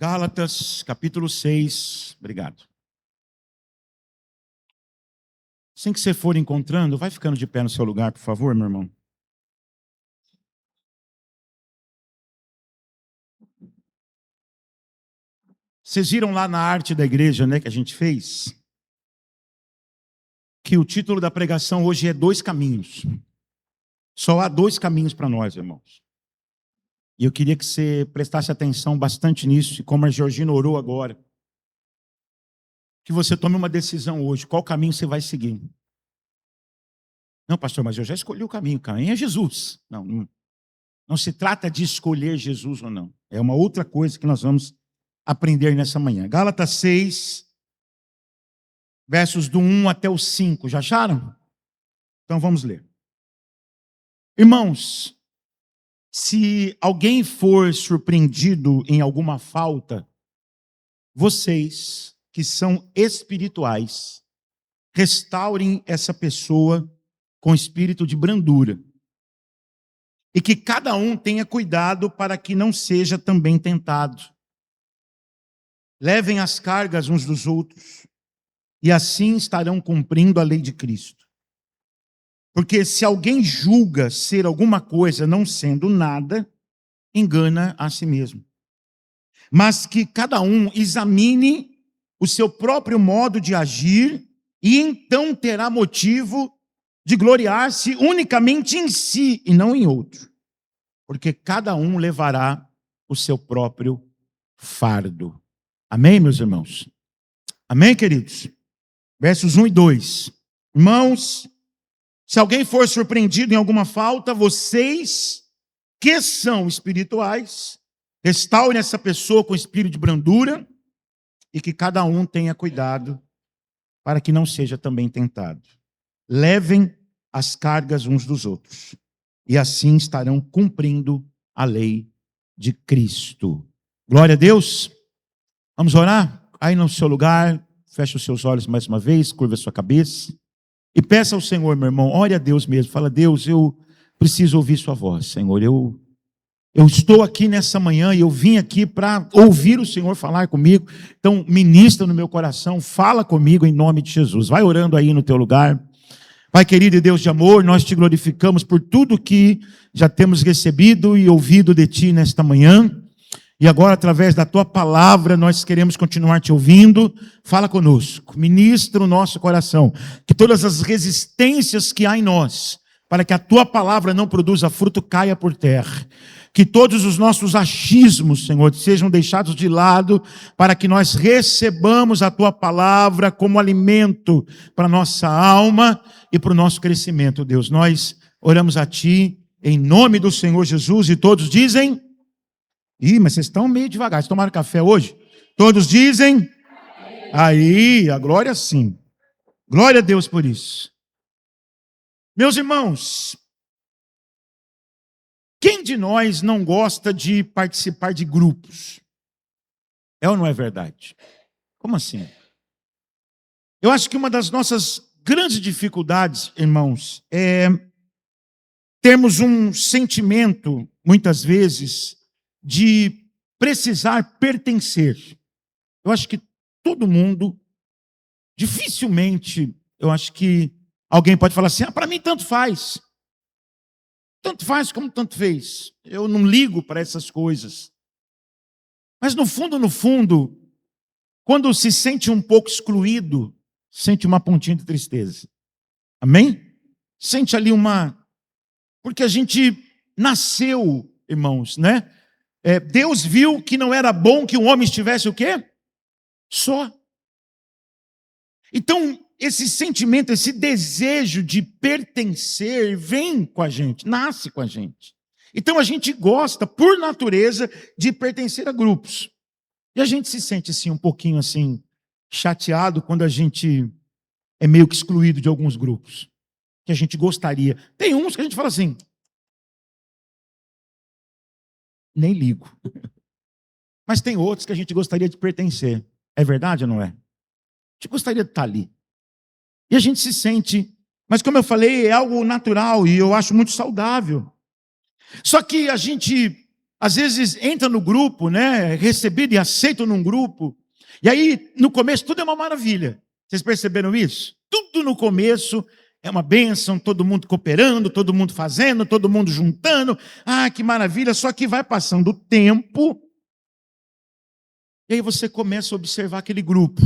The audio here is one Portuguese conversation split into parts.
Gálatas, capítulo 6. Obrigado. Assim que você for encontrando, vai ficando de pé no seu lugar, por favor, meu irmão. Vocês viram lá na arte da igreja, né, que a gente fez? Que o título da pregação hoje é Dois Caminhos. Só há dois caminhos para nós, irmãos. E eu queria que você prestasse atenção bastante nisso, e como a Georgina orou agora, que você tome uma decisão hoje, qual caminho você vai seguir. Não, pastor, mas eu já escolhi o caminho é Jesus. Não se trata de escolher Jesus ou não. É uma outra coisa que nós vamos aprender nessa manhã. Gálatas 6, versos do 1 até o 5. Já acharam? Então vamos ler. Irmãos, se alguém for surpreendido em alguma falta, vocês que são espirituais, restaurem essa pessoa com espírito de brandura. E que cada um tenha cuidado para que não seja também tentado. Levem as cargas uns dos outros, e assim estarão cumprindo a lei de Cristo. Porque se alguém julga ser alguma coisa não sendo nada, engana a si mesmo. Mas que cada um examine o seu próprio modo de agir, e então terá motivo de gloriar-se unicamente em si e não em outro. Porque cada um levará o seu próprio fardo. Amém, meus irmãos? Amém, queridos? Versos 1 e 2. Irmãos, se alguém for surpreendido em alguma falta, vocês que são espirituais, restaurem essa pessoa com espírito de brandura, e que cada um tenha cuidado para que não seja também tentado. Levem as cargas uns dos outros, e assim estarão cumprindo a lei de Cristo. Glória a Deus. Vamos orar? Aí no seu lugar, feche os seus olhos mais uma vez, curva a sua cabeça, e peça ao Senhor, meu irmão, ore a Deus mesmo. Fala: Deus, eu preciso ouvir sua voz, Senhor. Eu estou aqui nessa manhã e eu vim aqui para ouvir o Senhor falar comigo. Então, ministra no meu coração, fala comigo em nome de Jesus. Vai orando aí no teu lugar. Pai querido e Deus de amor, nós te glorificamos por tudo que já temos recebido e ouvido de ti nesta manhã. E agora, através da tua palavra, nós queremos continuar te ouvindo. Fala conosco, ministra o nosso coração. Que todas as resistências que há em nós, para que a tua palavra não produza fruto, caia por terra. Que todos os nossos achismos, Senhor, sejam deixados de lado, para que nós recebamos a tua palavra como alimento para a nossa alma e para o nosso crescimento, Deus. Nós oramos a ti, em nome do Senhor Jesus, e todos dizem... mas vocês estão meio devagar. Vocês tomaram café hoje? Todos dizem? Aí, a glória sim. Glória a Deus por isso. Meus irmãos, quem de nós não gosta de participar de grupos? É ou não é verdade? Como assim? Eu acho que uma das nossas grandes dificuldades, irmãos, é termos um sentimento, muitas vezes, de precisar pertencer. Eu acho que todo mundo, dificilmente, eu acho que alguém pode falar assim: para mim tanto faz. Tanto faz como tanto fez. Eu não ligo para essas coisas. Mas no fundo, quando se sente um pouco excluído, sente uma pontinha de tristeza. Amém? Sente ali porque a gente nasceu, irmãos, né? Deus viu que não era bom que o homem estivesse o quê? Só. Então, esse sentimento, esse desejo de pertencer vem com a gente, nasce com a gente. Então a gente gosta, por natureza, de pertencer a grupos. E a gente se sente assim, um pouquinho assim, chateado quando a gente é meio que excluído de alguns grupos. Que a gente gostaria. Tem uns que a gente fala assim: nem ligo. Mas tem outros que a gente gostaria de pertencer. É verdade ou não é? A gente gostaria de estar ali. E a gente se sente... Mas como eu falei, é algo natural e eu acho muito saudável. Só que a gente, às vezes entra no grupo, né? Recebido e aceito num grupo. E aí, no começo, tudo é uma maravilha. Vocês perceberam isso? Tudo no começo é uma bênção, todo mundo cooperando, todo mundo fazendo, todo mundo juntando. Ah, que maravilha! Só que vai passando o tempo, e aí você começa a observar aquele grupo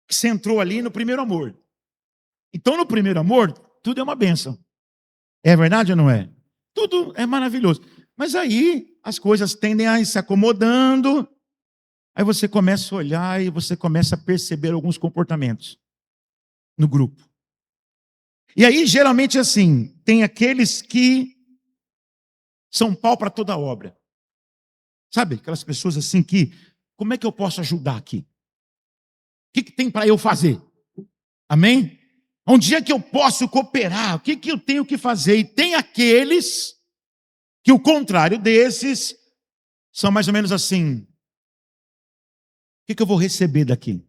que você entrou ali no primeiro amor. Então, no primeiro amor, tudo é uma bênção. É verdade ou não é? Tudo é maravilhoso. Mas aí as coisas tendem a ir se acomodando. Aí você começa a olhar e você começa a perceber alguns comportamentos no grupo. E aí, geralmente assim, tem aqueles que são pau para toda obra. Sabe, aquelas pessoas assim que, como é que eu posso ajudar aqui? O que tem para eu fazer? Amém? Onde é que eu posso cooperar? O que eu tenho que fazer? E tem aqueles que o contrário desses são mais ou menos assim: o que eu vou receber daqui?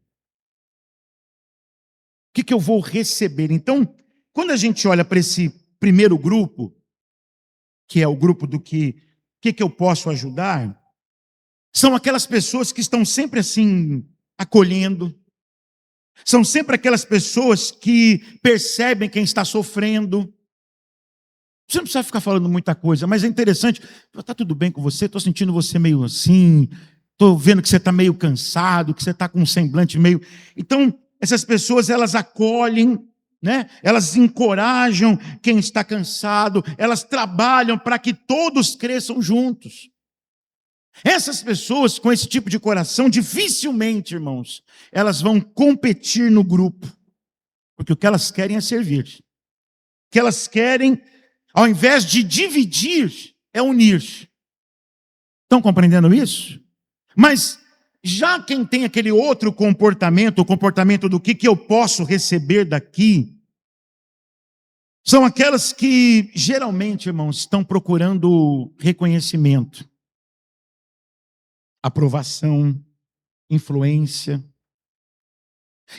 O que eu vou receber? Então, quando a gente olha para esse primeiro grupo, que é o grupo do que eu posso ajudar, são aquelas pessoas que estão sempre assim, acolhendo, são sempre aquelas pessoas que percebem quem está sofrendo. Você não precisa ficar falando muita coisa, mas é interessante. Está tudo bem com você? Estou sentindo você meio assim, estou vendo que você está meio cansado, que você está com um semblante meio... Então, essas pessoas, elas acolhem, né? Elas encorajam quem está cansado, elas trabalham para que todos cresçam juntos. Essas pessoas com esse tipo de coração, dificilmente, irmãos, elas vão competir no grupo, porque o que elas querem é servir. O que elas querem, ao invés de dividir, é unir. Estão compreendendo isso? Mas já quem tem aquele outro comportamento, o comportamento do que eu posso receber daqui, são aquelas que geralmente, irmãos, estão procurando reconhecimento, aprovação, influência.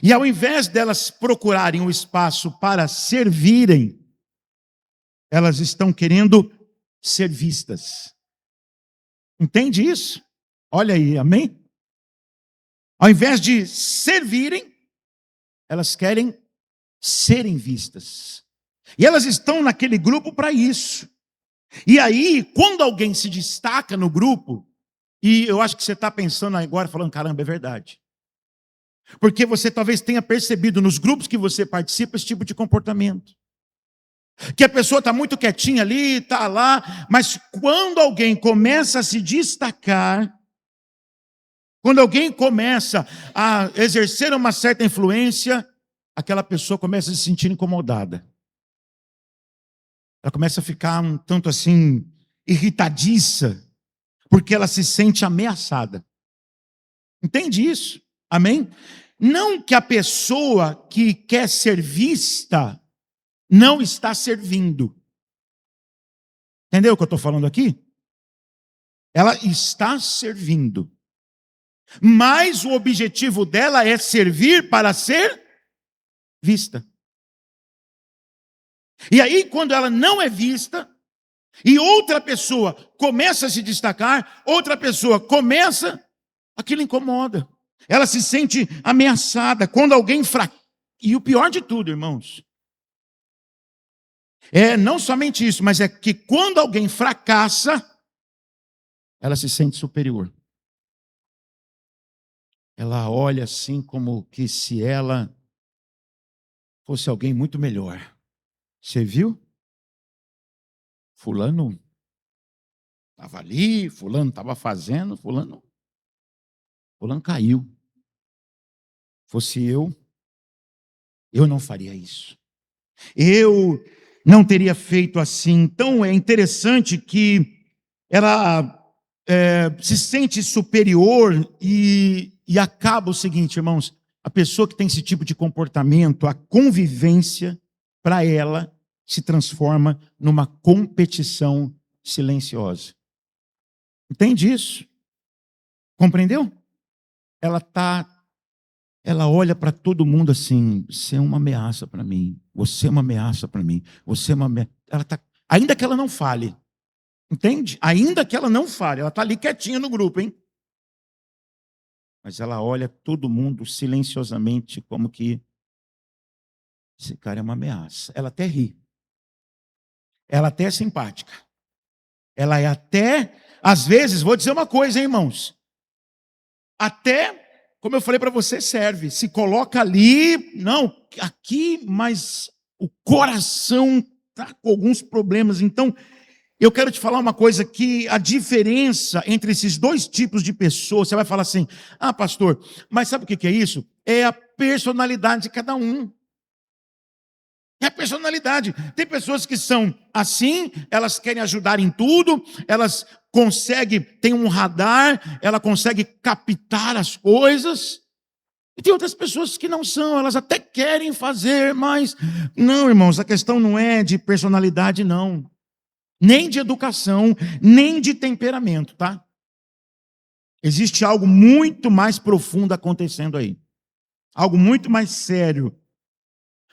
E ao invés delas procurarem um espaço para servirem, elas estão querendo ser vistas. Entende isso? Olha aí, amém? Ao invés de servirem, elas querem serem vistas. E elas estão naquele grupo para isso. E aí, quando alguém se destaca no grupo, e eu acho que você está pensando agora, falando, caramba, é verdade. Porque você talvez tenha percebido nos grupos que você participa esse tipo de comportamento. Que a pessoa está muito quietinha ali, está lá, mas quando alguém começa a se destacar, quando alguém começa a exercer uma certa influência, aquela pessoa começa a se sentir incomodada. Ela começa a ficar um tanto assim, irritadiça, porque ela se sente ameaçada. Entende isso? Amém? Não que a pessoa que quer ser vista não está servindo. Entendeu o que eu estou falando aqui? Ela está servindo. Mas o objetivo dela é servir para ser vista. E aí, quando ela não é vista, e outra pessoa começa a se destacar, outra pessoa começa, aquilo incomoda. Ela se sente ameaçada. Quando alguém fracassa. E o pior de tudo, irmãos, é não somente isso, mas é que quando alguém fracassa, ela se sente superior. Ela olha assim como que se ela fosse alguém muito melhor. Você viu? Fulano estava ali, fulano estava fazendo, fulano caiu. Fosse eu não faria isso. Eu não teria feito assim. Então é interessante que ela se sente superior e acaba o seguinte, irmãos, a pessoa que tem esse tipo de comportamento, a convivência, para ela, se transforma numa competição silenciosa. Entende isso? Compreendeu? Ela olha para todo mundo assim, você é uma ameaça para mim, você é uma ameaça para mim, você é uma ameaça. Ainda que ela não fale, Entende? Ainda que ela não fale, ela está ali quietinha no grupo, hein? Mas ela olha todo mundo silenciosamente, como que esse cara é uma ameaça. Ela até ri. Ela até é simpática. Ela é até, às vezes, vou dizer uma coisa, hein, irmãos? Até, como eu falei para você, serve. Se coloca ali, não, aqui, mas o coração está com alguns problemas. Então, eu quero te falar uma coisa, que a diferença entre esses dois tipos de pessoas, você vai falar assim, ah, pastor, mas sabe o que é isso? É a personalidade de cada um. É a personalidade. Tem pessoas que são assim, elas querem ajudar em tudo, elas conseguem, tem um radar, ela consegue captar as coisas. E tem outras pessoas que não são, elas até querem fazer, mas não, irmãos, a questão não é de personalidade, não. Nem de educação, nem de temperamento, tá? Existe algo muito mais profundo acontecendo aí. Algo muito mais sério.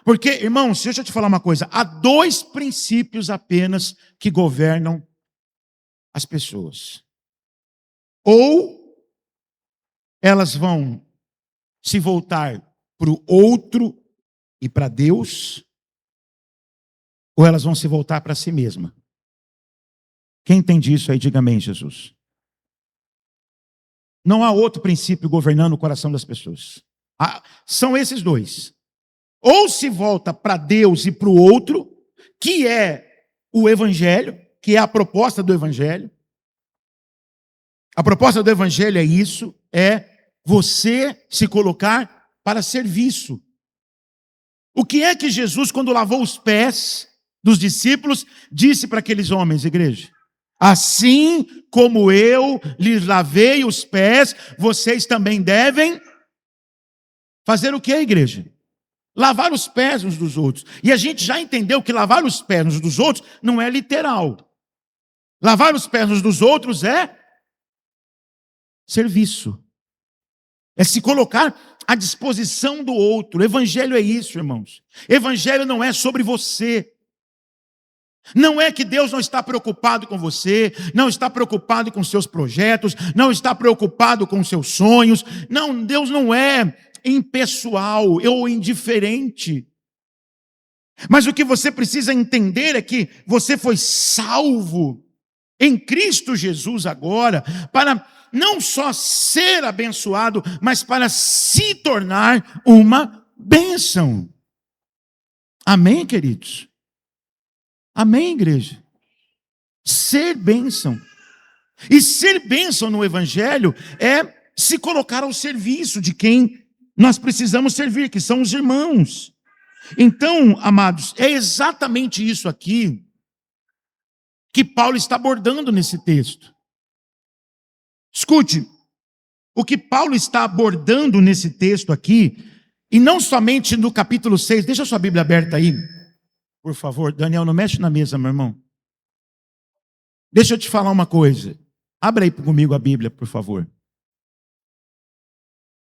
Porque, irmãos, deixa eu te falar uma coisa. Há dois princípios apenas que governam as pessoas. Ou elas vão se voltar para o outro e para Deus, ou elas vão se voltar para si mesma. Quem entende isso aí, diga amém, Jesus. Não há outro princípio governando o coração das pessoas. São esses dois. Ou se volta para Deus e para o outro, que é o Evangelho, que é a proposta do Evangelho. A proposta do Evangelho é isso, é você se colocar para serviço. O que é que Jesus, quando lavou os pés dos discípulos, disse para aqueles homens, igreja? Assim como eu lhes lavei os pés, vocês também devem fazer o que, igreja? Lavar os pés uns dos outros. E a gente já entendeu que lavar os pés uns dos outros não é literal. Lavar os pés uns dos outros é serviço. É se colocar à disposição do outro. O evangelho é isso, irmãos. Evangelho não é sobre você. Não é que Deus não está preocupado com você, não está preocupado com seus projetos, não está preocupado com seus sonhos. Não, Deus não é impessoal ou indiferente. Mas o que você precisa entender é que você foi salvo em Cristo Jesus agora, para não só ser abençoado, mas para se tornar uma bênção. Amém, queridos? Amém, igreja? Ser bênção. E ser bênção no Evangelho é se colocar ao serviço de quem nós precisamos servir, que são os irmãos. Então, amados, é exatamente isso aqui que Paulo está abordando nesse texto. Escute, o que Paulo está abordando nesse texto aqui, e não somente no capítulo 6, deixa a sua Bíblia aberta aí, por favor. Daniel, não mexe na mesa, meu irmão. Deixa eu te falar uma coisa. Abra aí comigo a Bíblia, por favor.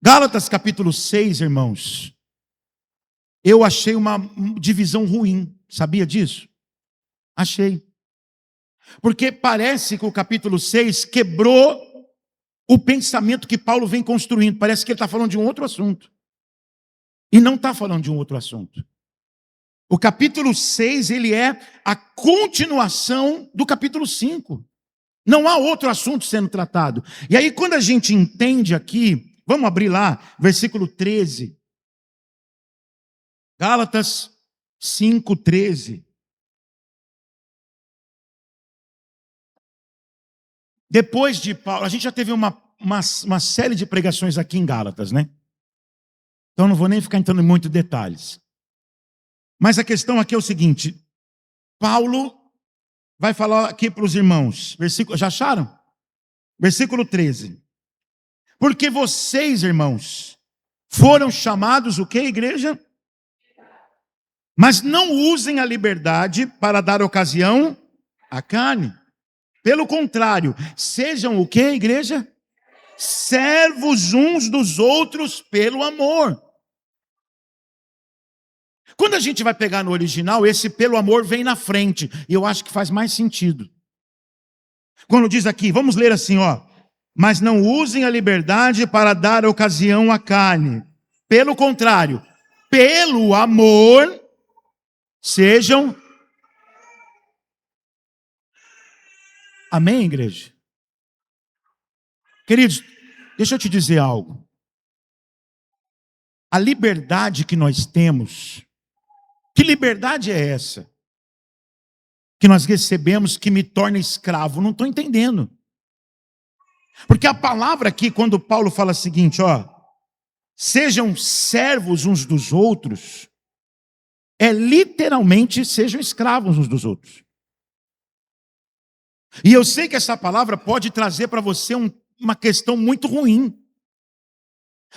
Gálatas capítulo 6, irmãos. Eu achei uma divisão ruim, sabia disso? Achei. Porque parece que o capítulo 6 quebrou o pensamento que Paulo vem construindo. Parece que ele está falando de um outro assunto. E não está falando de um outro assunto. O capítulo 6, ele é a continuação do capítulo 5. Não há outro assunto sendo tratado. E aí, quando a gente entende aqui, vamos abrir lá, versículo 13. Gálatas 5, 13. Depois de Paulo, a gente já teve uma série de pregações aqui em Gálatas, né? Então não vou nem ficar entrando em muitos detalhes. Mas a questão aqui é o seguinte: Paulo vai falar aqui para os irmãos, já acharam? Versículo 13. Porque vocês, irmãos, foram chamados o quê, igreja? Mas não usem a liberdade para dar ocasião à carne. Pelo contrário, sejam o quê, igreja? Servos uns dos outros pelo amor. Quando a gente vai pegar no original, esse pelo amor vem na frente. E eu acho que faz mais sentido. Quando diz aqui, vamos ler assim, ó. Mas não usem a liberdade para dar ocasião à carne. Pelo contrário, pelo amor, sejam... Amém, igreja? Queridos, deixa eu te dizer algo. A liberdade que nós temos, que liberdade é essa? Que nós recebemos que me torna escravo? Não estou entendendo. Porque a palavra aqui, quando Paulo fala o seguinte, ó, sejam servos uns dos outros, é literalmente sejam escravos uns dos outros. E eu sei que essa palavra pode trazer para você uma questão muito ruim.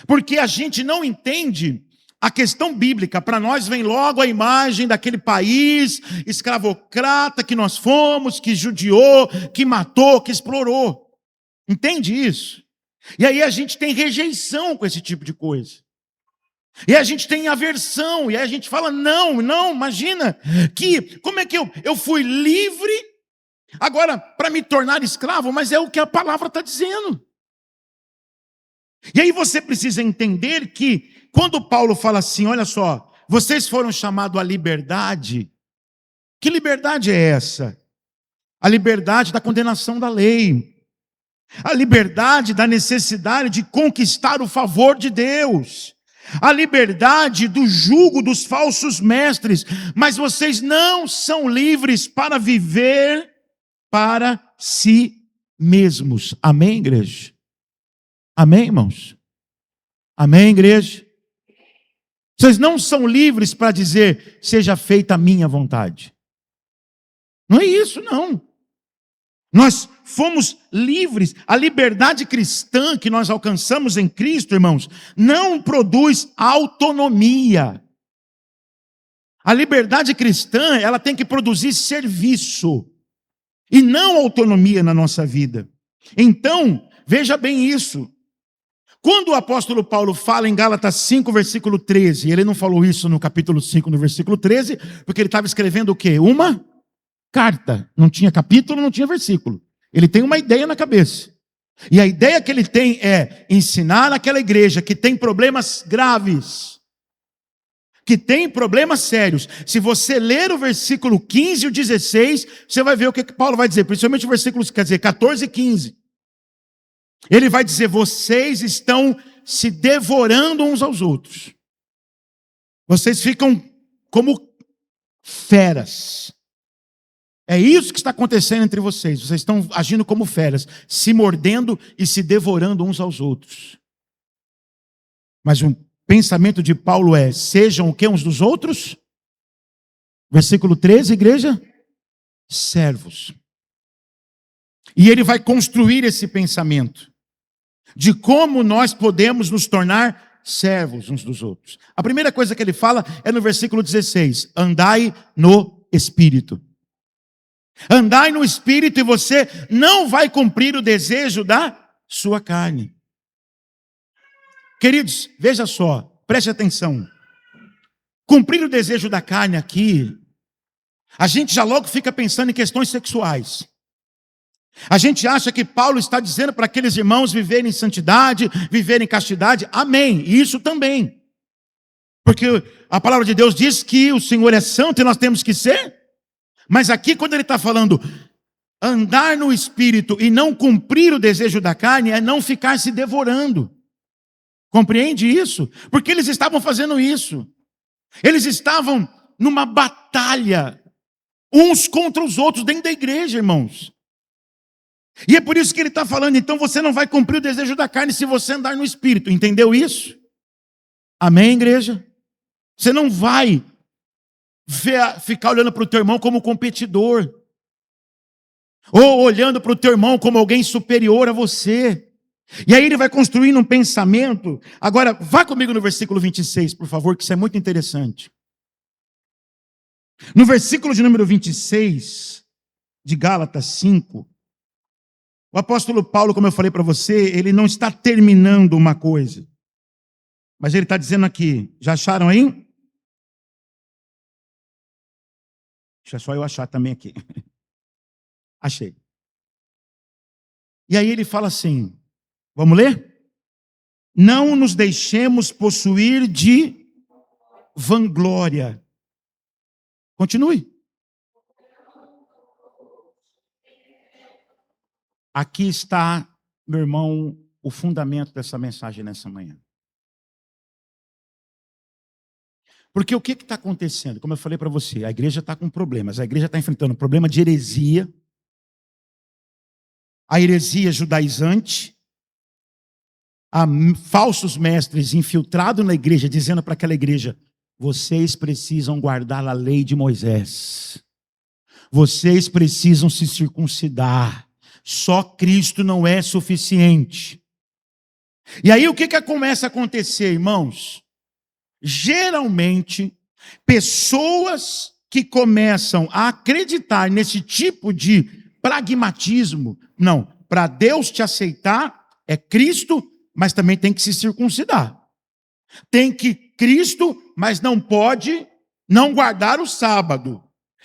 Porque a gente não entende a questão bíblica. Para nós vem logo a imagem daquele país escravocrata que nós fomos, que judiou, que matou, que explorou. Entende isso? E aí a gente tem rejeição com esse tipo de coisa. E a gente tem aversão. E aí a gente fala, não, imagina. Como é que eu fui livre agora para me tornar escravo? Mas é o que a palavra está dizendo. E aí você precisa entender que quando Paulo fala assim, olha só, vocês foram chamados à liberdade. Que liberdade é essa? A liberdade da condenação da lei. A liberdade da necessidade de conquistar o favor de Deus. A liberdade do jugo dos falsos mestres. Mas vocês não são livres para viver para si mesmos. Amém, igreja? Amém, irmãos? Amém, igreja? Vocês não são livres para dizer, seja feita a minha vontade. Não é isso, não. Nós fomos livres. A liberdade cristã que nós alcançamos em Cristo, irmãos, não produz autonomia. A liberdade cristã, ela tem que produzir serviço e não autonomia na nossa vida. Então, veja bem isso. Quando o apóstolo Paulo fala em Gálatas 5, versículo 13, ele não falou isso no capítulo 5, no versículo 13, porque ele estava escrevendo o quê? Uma carta. Não tinha capítulo, não tinha versículo. Ele tem uma ideia na cabeça. E a ideia que ele tem é ensinar aquela igreja que tem problemas graves, que tem problemas sérios. Se você ler o versículo 15 e o 16, você vai ver o que Paulo vai dizer, principalmente o versículo, quer dizer, 14 e 15. Ele vai dizer, vocês estão se devorando uns aos outros. Vocês ficam como feras. É isso que está acontecendo entre vocês. Vocês estão agindo como feras, se mordendo e se devorando uns aos outros. Mas o pensamento de Paulo é, sejam o que uns dos outros? Versículo 13, igreja? Servos. E ele vai construir esse pensamento de como nós podemos nos tornar servos uns dos outros. A primeira coisa que ele fala é no versículo 16, andai no Espírito. Andai no Espírito e você não vai cumprir o desejo da sua carne. Queridos, veja só, preste atenção. Cumprir o desejo da carne aqui, a gente já logo fica pensando em questões sexuais. A gente acha que Paulo está dizendo para aqueles irmãos viverem em santidade, viverem em castidade. Amém, isso também. Porque a palavra de Deus diz que o Senhor é santo e nós temos que ser. Mas aqui quando ele está falando andar no Espírito e não cumprir o desejo da carne, é não ficar se devorando. Compreende isso? Porque eles estavam fazendo isso. Eles estavam numa batalha, uns contra os outros dentro da igreja, irmãos. E é por isso que ele está falando, então você não vai cumprir o desejo da carne se você andar no Espírito. Entendeu isso? Amém, igreja? Você não vai ficar olhando para o teu irmão como competidor. Ou olhando para o teu irmão como alguém superior a você. E aí ele vai construindo um pensamento. Agora, vá comigo no versículo 26, por favor, que isso é muito interessante. No versículo de número 26, de Gálatas 5, o apóstolo Paulo, como eu falei para você, ele não está terminando uma coisa. Mas ele está dizendo aqui, já acharam aí? Deixa só eu achar também aqui. Achei. E aí ele fala assim, vamos ler? Não nos deixemos possuir de vanglória. Continue. Aqui está, meu irmão, o fundamento dessa mensagem nessa manhã. Porque o que está acontecendo? Como eu falei para você, a igreja está com problemas. A igreja está enfrentando um problema de heresia. A heresia judaizante. Há falsos mestres infiltrados na igreja, dizendo para aquela igreja, vocês precisam guardar a lei de Moisés. Vocês precisam se circuncidar. Só Cristo não é suficiente. E aí o que começa a acontecer, irmãos? Geralmente, pessoas que começam a acreditar nesse tipo de pragmatismo, não, para Deus te aceitar, é Cristo, mas também tem que se circuncidar. Tem que Cristo, mas não pode não guardar o sábado.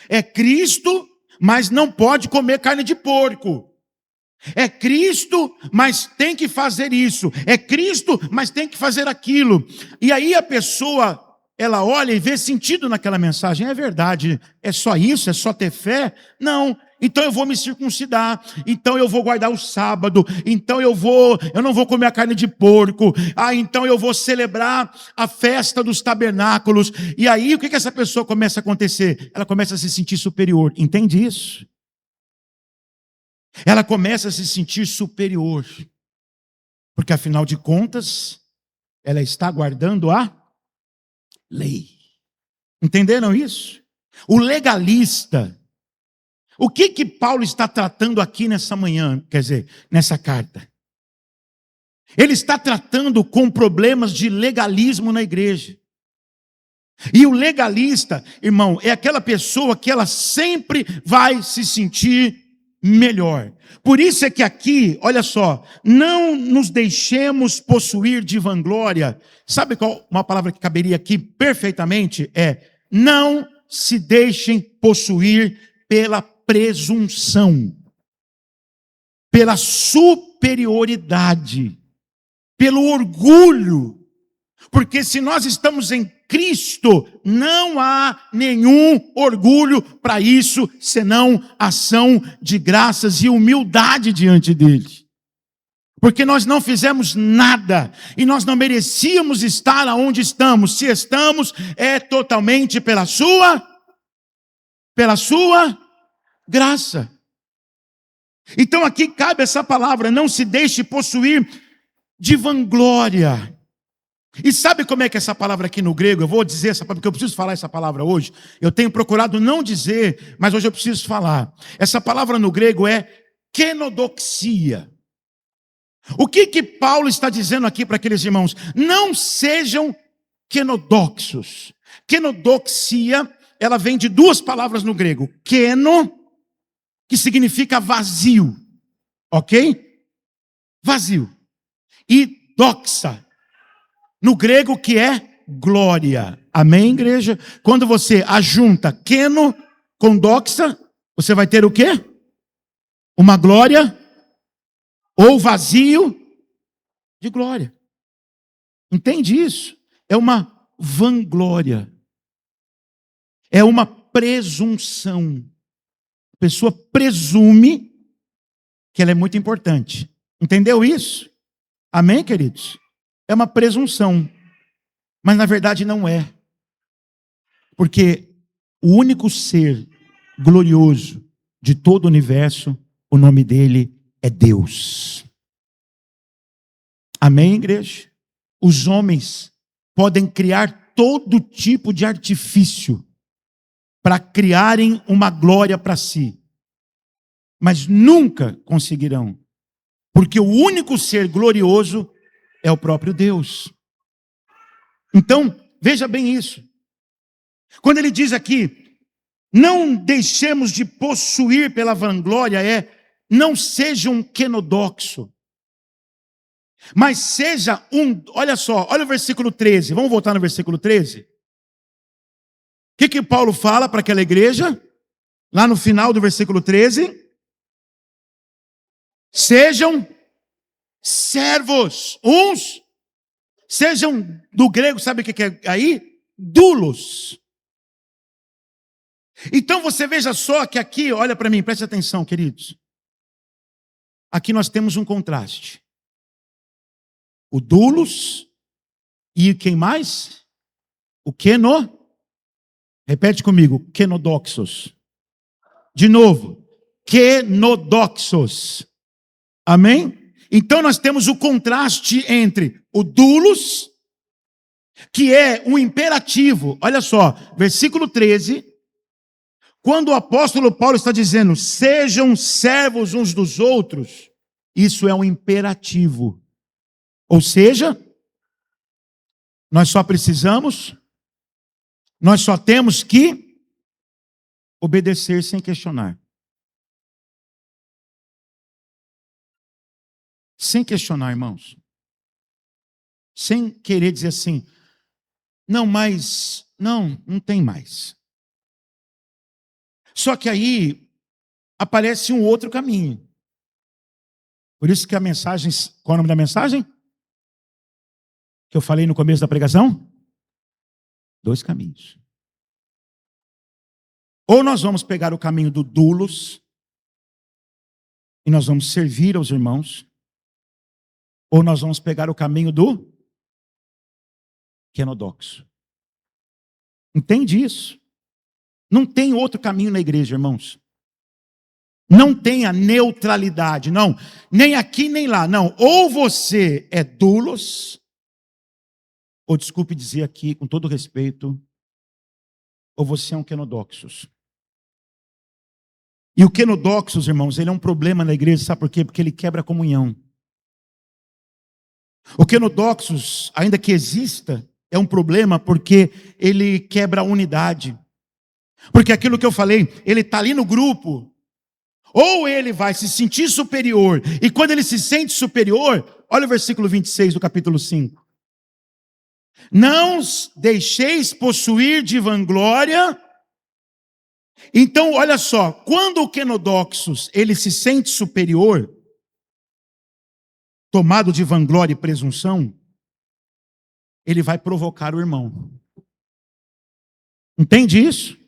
É Cristo, mas não pode comer carne de porco. É Cristo, mas tem que fazer isso. É Cristo, mas tem que fazer aquilo. E aí a pessoa, ela olha e vê sentido naquela mensagem. É verdade, é só isso? É só ter fé? Não. Então eu vou me circuncidar. Então eu vou guardar o sábado. Então eu não vou comer a carne de porco. Então eu vou celebrar a festa dos tabernáculos. E aí o que essa pessoa começa a acontecer? Ela começa a se sentir superior. Entende isso? Ela começa a se sentir superior, porque afinal de contas, ela está guardando a lei. Entenderam isso? O legalista, o que Paulo está tratando aqui nessa manhã, quer dizer, nessa carta? Ele está tratando com problemas de legalismo na igreja. E o legalista, irmão, é aquela pessoa que ela sempre vai se sentir melhor. Por isso é que aqui, olha só, não nos deixemos possuir de vanglória. Sabe qual uma palavra que caberia aqui perfeitamente? É, não se deixem possuir pela presunção, pela superioridade, pelo orgulho. Porque se nós estamos em Cristo, não há nenhum orgulho para isso, senão ação de graças e humildade diante dele. Porque nós não fizemos nada, e nós não merecíamos estar aonde estamos. Se estamos, é totalmente pela sua graça. Então aqui cabe essa palavra, não se deixe possuir de vanglória. E sabe como é que essa palavra aqui no grego, eu vou dizer essa palavra, porque eu preciso falar essa palavra hoje. Eu tenho procurado não dizer, mas hoje eu preciso falar. Essa palavra no grego é kenodoxia. O que Paulo está dizendo aqui para aqueles irmãos? Não sejam kenodoxos. Kenodoxia, ela vem de duas palavras no grego. Keno, que significa vazio. Ok? Vazio. E doxa, no grego, que é glória. Amém, igreja? Quando você ajunta keno com doxa, você vai ter o quê? Uma glória ou vazio de glória. Entende isso? É uma vanglória. É uma presunção. A pessoa presume que ela é muito importante. Entendeu isso? Amém, queridos? É uma presunção, mas na verdade não é. Porque o único ser glorioso de todo o universo, o nome dele é Deus. Amém, igreja? Os homens podem criar todo tipo de artifício para criarem uma glória para si, mas nunca conseguirão, porque o único ser glorioso é o próprio Deus. Então, veja bem isso. Quando ele diz aqui, não deixemos de possuir pela vanglória, não seja um kenodoxo, mas seja olha só, olha o versículo 13, vamos voltar no versículo 13. O que Paulo fala para aquela igreja? Lá no final do versículo 13. Sejam servos uns. Sejam, do grego, sabe o que é aí? Doulos. Então você veja só que aqui, olha para mim, preste atenção, queridos. Aqui nós temos um contraste. O doulos e quem mais? O keno. Repete comigo, kenodoxos. De novo, kenodoxos. Amém? Então nós temos o contraste entre o doulos, que é um imperativo. Olha só, versículo 13. Quando o apóstolo Paulo está dizendo, sejam servos uns dos outros, isso é um imperativo. Ou seja, nós só temos que obedecer sem questionar. Sem questionar, irmãos. Sem querer dizer assim, não tem mais. Só que aí aparece um outro caminho. Por isso que a mensagem, qual é o nome da mensagem? Que eu falei no começo da pregação? 2 caminhos. Ou nós vamos pegar o caminho do doulos, e nós vamos servir aos irmãos, ou nós vamos pegar o caminho do kenodoxo. Entende isso? Não tem outro caminho na igreja, irmãos. Não tem a neutralidade, não. Nem aqui, nem lá, não. Ou você é doulos, ou desculpe dizer aqui, com todo respeito, ou você é um kenodoxos. E o kenodoxos, irmãos, ele é um problema na igreja, sabe por quê? Porque ele quebra a comunhão. O kenodoxos, ainda que exista, é um problema porque ele quebra a unidade. Porque aquilo que eu falei, ele está ali no grupo, ou ele vai se sentir superior, e quando ele se sente superior, olha o versículo 26 do capítulo 5. Não deixeis possuir de vanglória. Então, olha só, quando o kenodoxos, ele se sente superior, tomado de vanglória e presunção, ele vai provocar o irmão. Entende isso?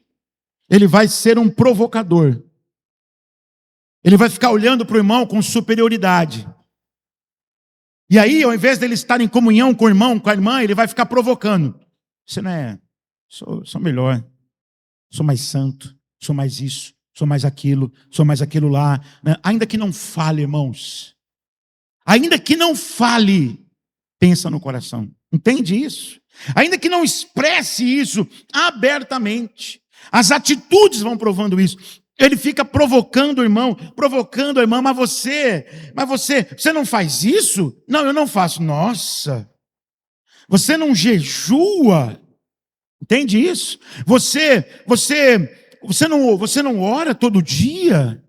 Ele vai ser um provocador. Ele vai ficar olhando para o irmão com superioridade. E aí, ao invés dele estar em comunhão com o irmão, com a irmã, ele vai ficar provocando. Você não é, sou melhor, sou mais santo, sou mais isso, sou mais aquilo lá. Ainda que não fale, irmãos. Ainda que não fale, pensa no coração. Entende isso? Ainda que não expresse isso abertamente. As atitudes vão provando isso. Ele fica provocando o irmão, provocando a irmã, mas você não faz isso? Não, eu não faço. Nossa, você não jejua? Entende isso? Você não ora todo dia?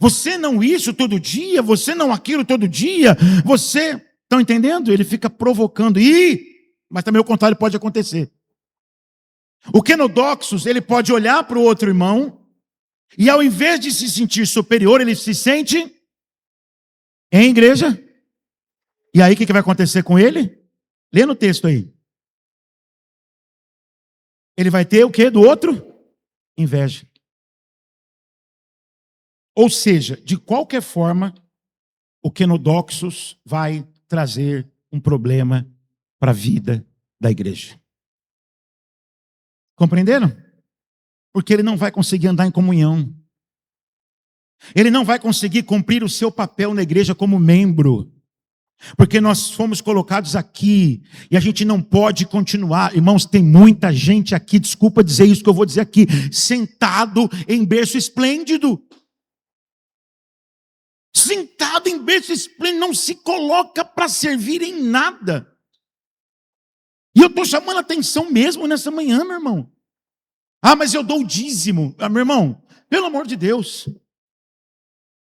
Você não isso todo dia? Você não aquilo todo dia? Estão entendendo? Ele fica provocando. Mas também o contrário pode acontecer. O kenodoxos, ele pode olhar para o outro irmão, e ao invés de se sentir superior, ele se sente em igreja. E aí o que vai acontecer com ele? Lê no texto aí. Ele vai ter o que do outro? Inveja. Ou seja, de qualquer forma, o kenodoxos vai trazer um problema para a vida da igreja. Compreenderam? Porque ele não vai conseguir andar em comunhão. Ele não vai conseguir cumprir o seu papel na igreja como membro. Porque nós fomos colocados aqui e a gente não pode continuar. Irmãos, tem muita gente aqui, desculpa dizer isso que eu vou dizer aqui, sentado em berço esplêndido. Sentado em berço esplêndido, não se coloca para servir em nada. E eu estou chamando a atenção mesmo nessa manhã, meu irmão. Mas eu dou o dízimo. Meu irmão, pelo amor de Deus.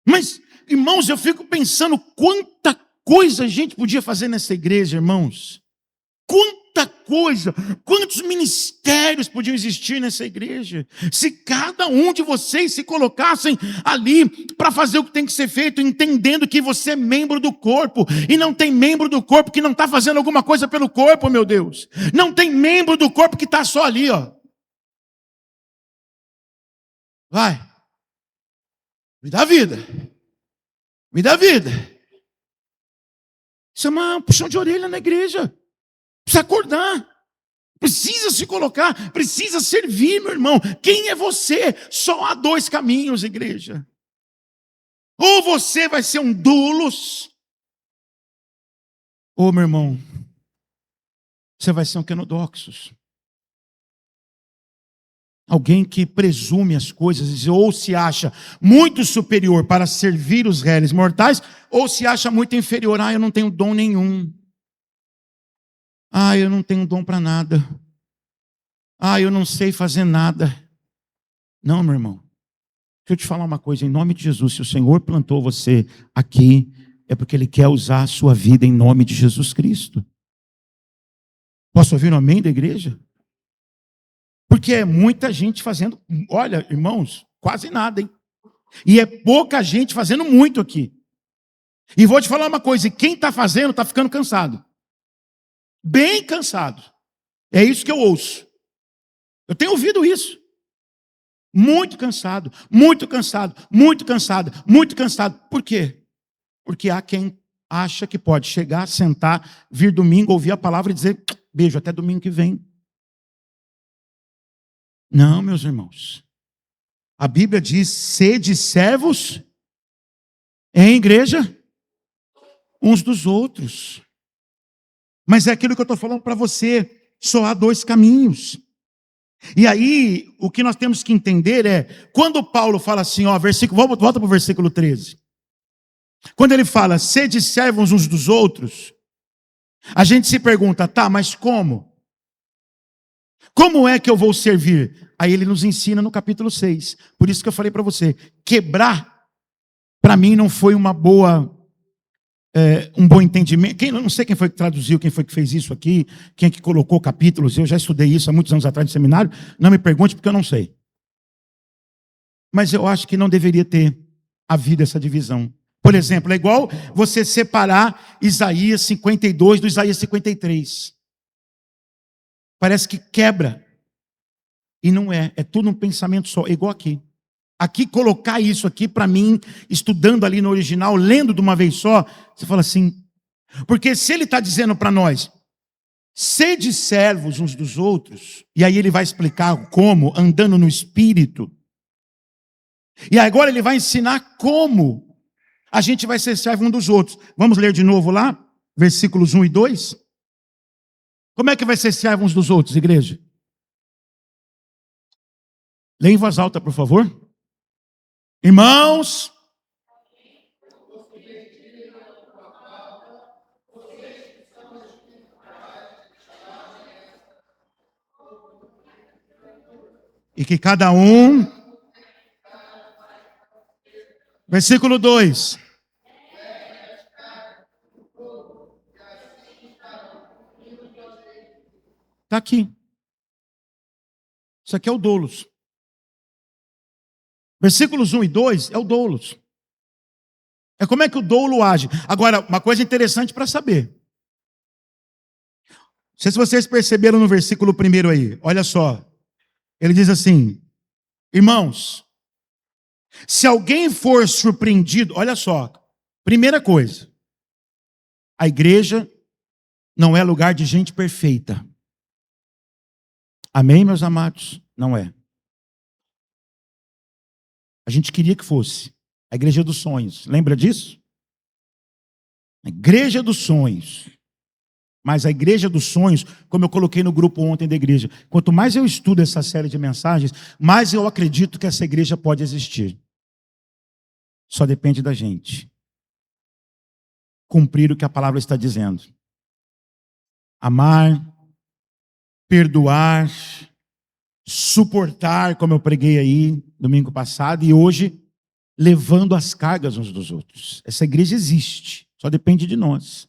Mas, irmãos, eu fico pensando quanta coisa a gente podia fazer nessa igreja, irmãos. Quanta quanta coisa, quantos ministérios podiam existir nessa igreja, se cada um de vocês se colocassem ali para fazer o que tem que ser feito, entendendo que você é membro do corpo, e não tem membro do corpo que não está fazendo alguma coisa pelo corpo, meu Deus. Não tem membro do corpo que está só ali, ó. Vai, me dá vida, me dá vida. Isso é uma puxão de orelha na igreja. Precisa acordar, precisa se colocar, precisa servir, meu irmão. Quem é você? Só há dois caminhos, igreja. Ou você vai ser um doulos, ou, meu irmão, você vai ser um quenodoxos. Alguém que presume as coisas, ou se acha muito superior para servir os réis mortais, ou se acha muito inferior. Eu não tenho dom nenhum. Eu não tenho dom para nada. Eu não sei fazer nada. Não, meu irmão. Deixa eu te falar uma coisa, em nome de Jesus. Se o Senhor plantou você aqui, é porque Ele quer usar a sua vida em nome de Jesus Cristo. Posso ouvir um amém da igreja? Porque é muita gente fazendo, olha, irmãos, quase nada, hein? E é pouca gente fazendo muito aqui. E vou te falar uma coisa, e quem está fazendo está ficando cansado. Bem cansado. É isso que eu ouço. Eu tenho ouvido isso. Muito cansado, muito cansado, muito cansado, muito cansado. Por quê? Porque há quem acha que pode chegar, sentar, vir domingo, ouvir a palavra e dizer, beijo, até domingo que vem. Não, meus irmãos. A Bíblia diz, sede servos em igreja, uns dos outros. Mas é aquilo que eu estou falando para você, só há dois caminhos. E aí, o que nós temos que entender é, quando Paulo fala assim, volta para o versículo 13. Quando ele fala, sede servos uns dos outros, a gente se pergunta, tá, mas como? Como é que eu vou servir? Aí ele nos ensina no capítulo 6. Por isso que eu falei para você, quebrar, para mim não foi um bom entendimento. Não sei quem foi que traduziu, quem foi que fez isso aqui, quem é que colocou capítulos. Eu já estudei isso há muitos anos atrás no seminário. Não me pergunte porque eu não sei. Mas eu acho que não deveria ter havido essa divisão. Por exemplo, é igual você separar Isaías 52 do Isaías 53. Parece que quebra. E não é. É tudo um pensamento só. É igual aqui. Aqui, colocar isso aqui, para mim, estudando ali no original, lendo de uma vez só, você fala assim. Porque se ele está dizendo para nós, sede servos uns dos outros, e aí ele vai explicar como, andando no Espírito. E agora ele vai ensinar como a gente vai ser servo um dos outros. Vamos ler de novo lá, versículos 1 e 2. Como é que vai ser servo uns dos outros, igreja? Leia em voz alta, por favor. Irmãos, e que cada um, versículo 2. Está aqui. Isso aqui é o doulos. Versículos 1 e 2 é o doulos. É como é que o doulo age. Agora, uma coisa interessante para saber. Não sei se vocês perceberam no versículo 1 aí. Olha só. Ele diz assim, irmãos, se alguém for surpreendido, olha só, primeira coisa, a igreja não é lugar de gente perfeita. Amém, meus amados? Não é. A gente queria que fosse a igreja dos sonhos. Lembra disso? A igreja dos sonhos. Mas a igreja dos sonhos, como eu coloquei no grupo ontem da igreja, quanto mais eu estudo essa série de mensagens, mais eu acredito que essa igreja pode existir. Só depende da gente cumprir o que a palavra está dizendo. Amar, perdoar, suportar, como eu preguei aí domingo passado, e hoje, levando as cargas uns dos outros. Essa igreja existe, só depende de nós.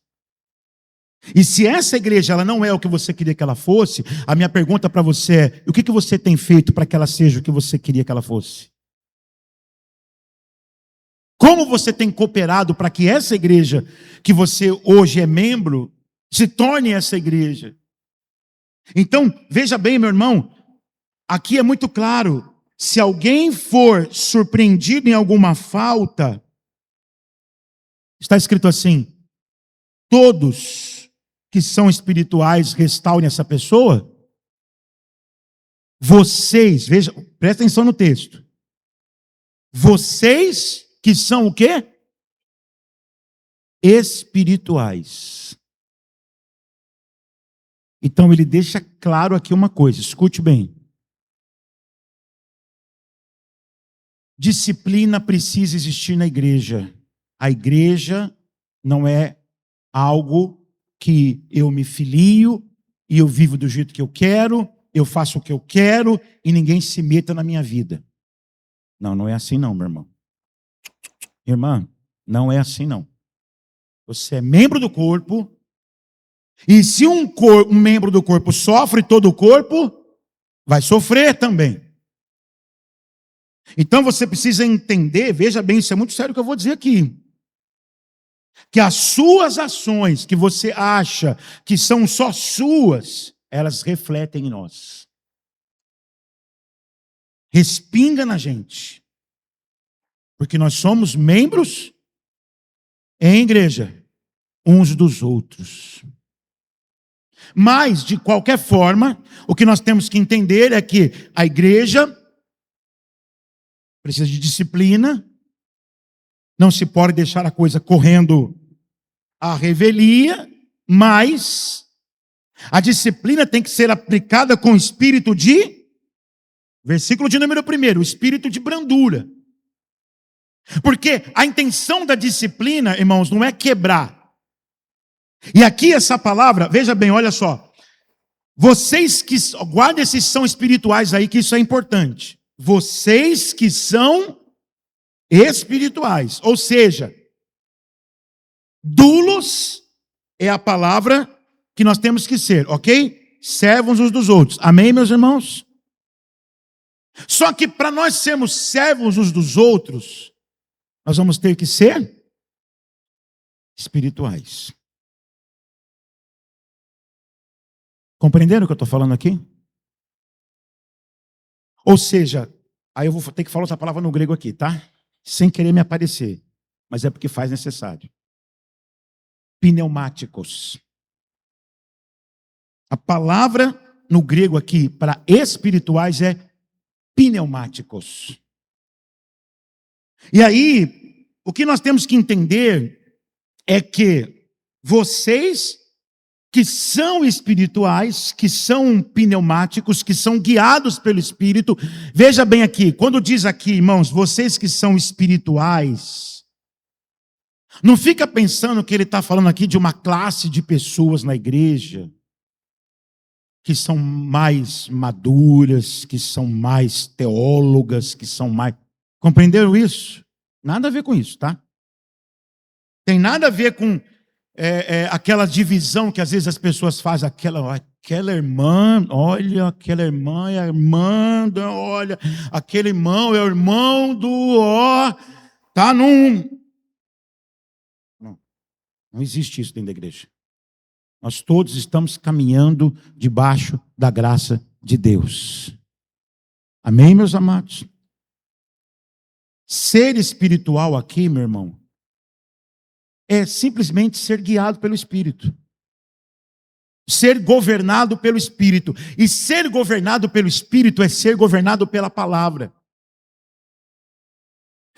E se essa igreja ela não é o que você queria que ela fosse, a minha pergunta para você é: o que você tem feito para que ela seja o que você queria que ela fosse? Como você tem cooperado para que essa igreja que você hoje é membro se torne essa igreja? Então, veja bem, meu irmão, aqui é muito claro: se alguém for surpreendido em alguma falta, está escrito assim: todos que são espirituais restaurem essa pessoa. Vocês, veja, presta atenção no texto. Vocês que são o quê? Espirituais. Então ele deixa claro aqui uma coisa, escute bem. Disciplina precisa existir na igreja. A igreja não é algo que eu me filio e eu vivo do jeito que eu quero, eu faço o que eu quero e ninguém se meta na minha vida. Não, não é assim não, meu irmão. Irmã, não é assim não. Você é membro do corpo, e se um membro do corpo sofre, todo o corpo vai sofrer também. Então você precisa entender, veja bem, isso é muito sério o que eu vou dizer aqui, que as suas ações que você acha que são só suas, elas refletem em nós. Respinga na gente. Porque nós somos membros em igreja, uns dos outros. Mas, de qualquer forma, o que nós temos que entender é que a igreja precisa de disciplina, não se pode deixar a coisa correndo à revelia, mas a disciplina tem que ser aplicada com o espírito de, versículo de número 1, o espírito de brandura. Porque a intenção da disciplina, irmãos, não é quebrar. E aqui essa palavra, veja bem, olha só. Vocês que, guardem esses são espirituais aí, que isso é importante. Vocês que são espirituais, ou seja, doulos é a palavra que nós temos que ser, ok? Servos uns dos outros. Amém, meus irmãos? Só que para nós sermos servos uns dos outros, nós vamos ter que ser espirituais. Compreenderam o que eu estou falando aqui? Ou seja, aí eu vou ter que falar essa palavra no grego aqui, tá? Sem querer me aparecer, mas é porque faz necessário. Pneumáticos. A palavra no grego aqui para espirituais é pneumáticos. E aí, o que nós temos que entender é que vocês que são espirituais, que são pneumáticos, que são guiados pelo Espírito, veja bem aqui, quando diz aqui, irmãos, vocês que são espirituais, não fica pensando que ele está falando aqui de uma classe de pessoas na igreja, que são mais maduras, que são mais teólogas, que são mais... Compreenderam isso? Nada a ver com isso, tá? Tem nada a ver com aquela divisão que às vezes as pessoas fazem, aquela irmã, olha, aquela irmã é a irmã, olha, aquele irmão é o irmão do, tá num... Não existe isso dentro da igreja. Nós todos estamos caminhando debaixo da graça de Deus. Amém, meus amados? Ser espiritual aqui, meu irmão, é simplesmente ser guiado pelo Espírito. Ser governado pelo Espírito. E ser governado pelo Espírito é ser governado pela palavra.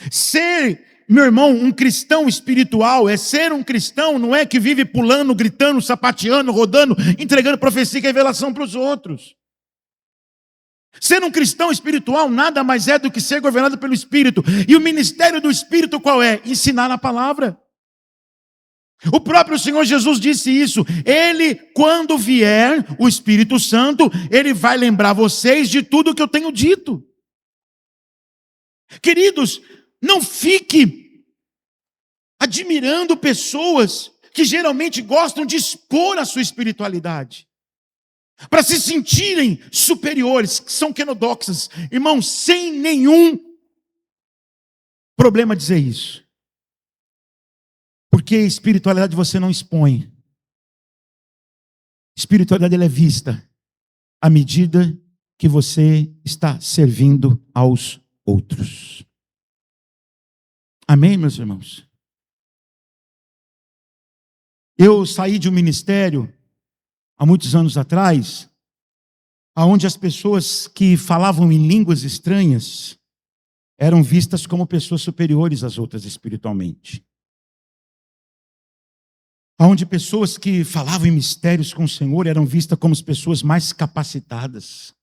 Ser, meu irmão, um cristão espiritual é ser um cristão, não é que vive pulando, gritando, sapateando, rodando, entregando profecia e revelação para os outros. Ser um cristão espiritual nada mais é do que ser governado pelo Espírito. E o ministério do Espírito qual é? Ensinar a palavra. O próprio Senhor Jesus disse isso. Ele, quando vier o Espírito Santo, ele vai lembrar vocês de tudo que eu tenho dito. Queridos, não fique admirando pessoas que geralmente gostam de expor a sua espiritualidade, para se sentirem superiores, que são quenodoxas. Irmãos, sem nenhum problema dizer isso. Porque espiritualidade você não expõe. Espiritualidade ela é vista à medida que você está servindo aos outros. Amém, meus irmãos? Eu saí de um ministério há muitos anos atrás, onde as pessoas que falavam em línguas estranhas eram vistas como pessoas superiores às outras espiritualmente. Onde pessoas que falavam em mistérios com o Senhor eram vistas como as pessoas mais capacitadas.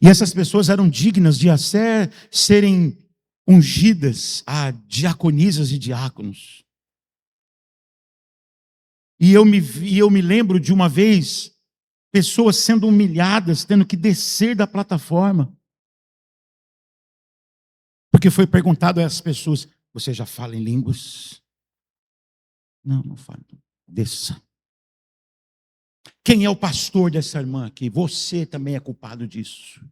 E essas pessoas eram dignas de até serem ungidas a diaconisas e diáconos. E eu me lembro de uma vez, pessoas sendo humilhadas, tendo que descer da plataforma. Porque foi perguntado a essas pessoas: você já fala em línguas? Não, não falo. Desça. Quem é o pastor dessa irmã aqui? Você também é culpado disso.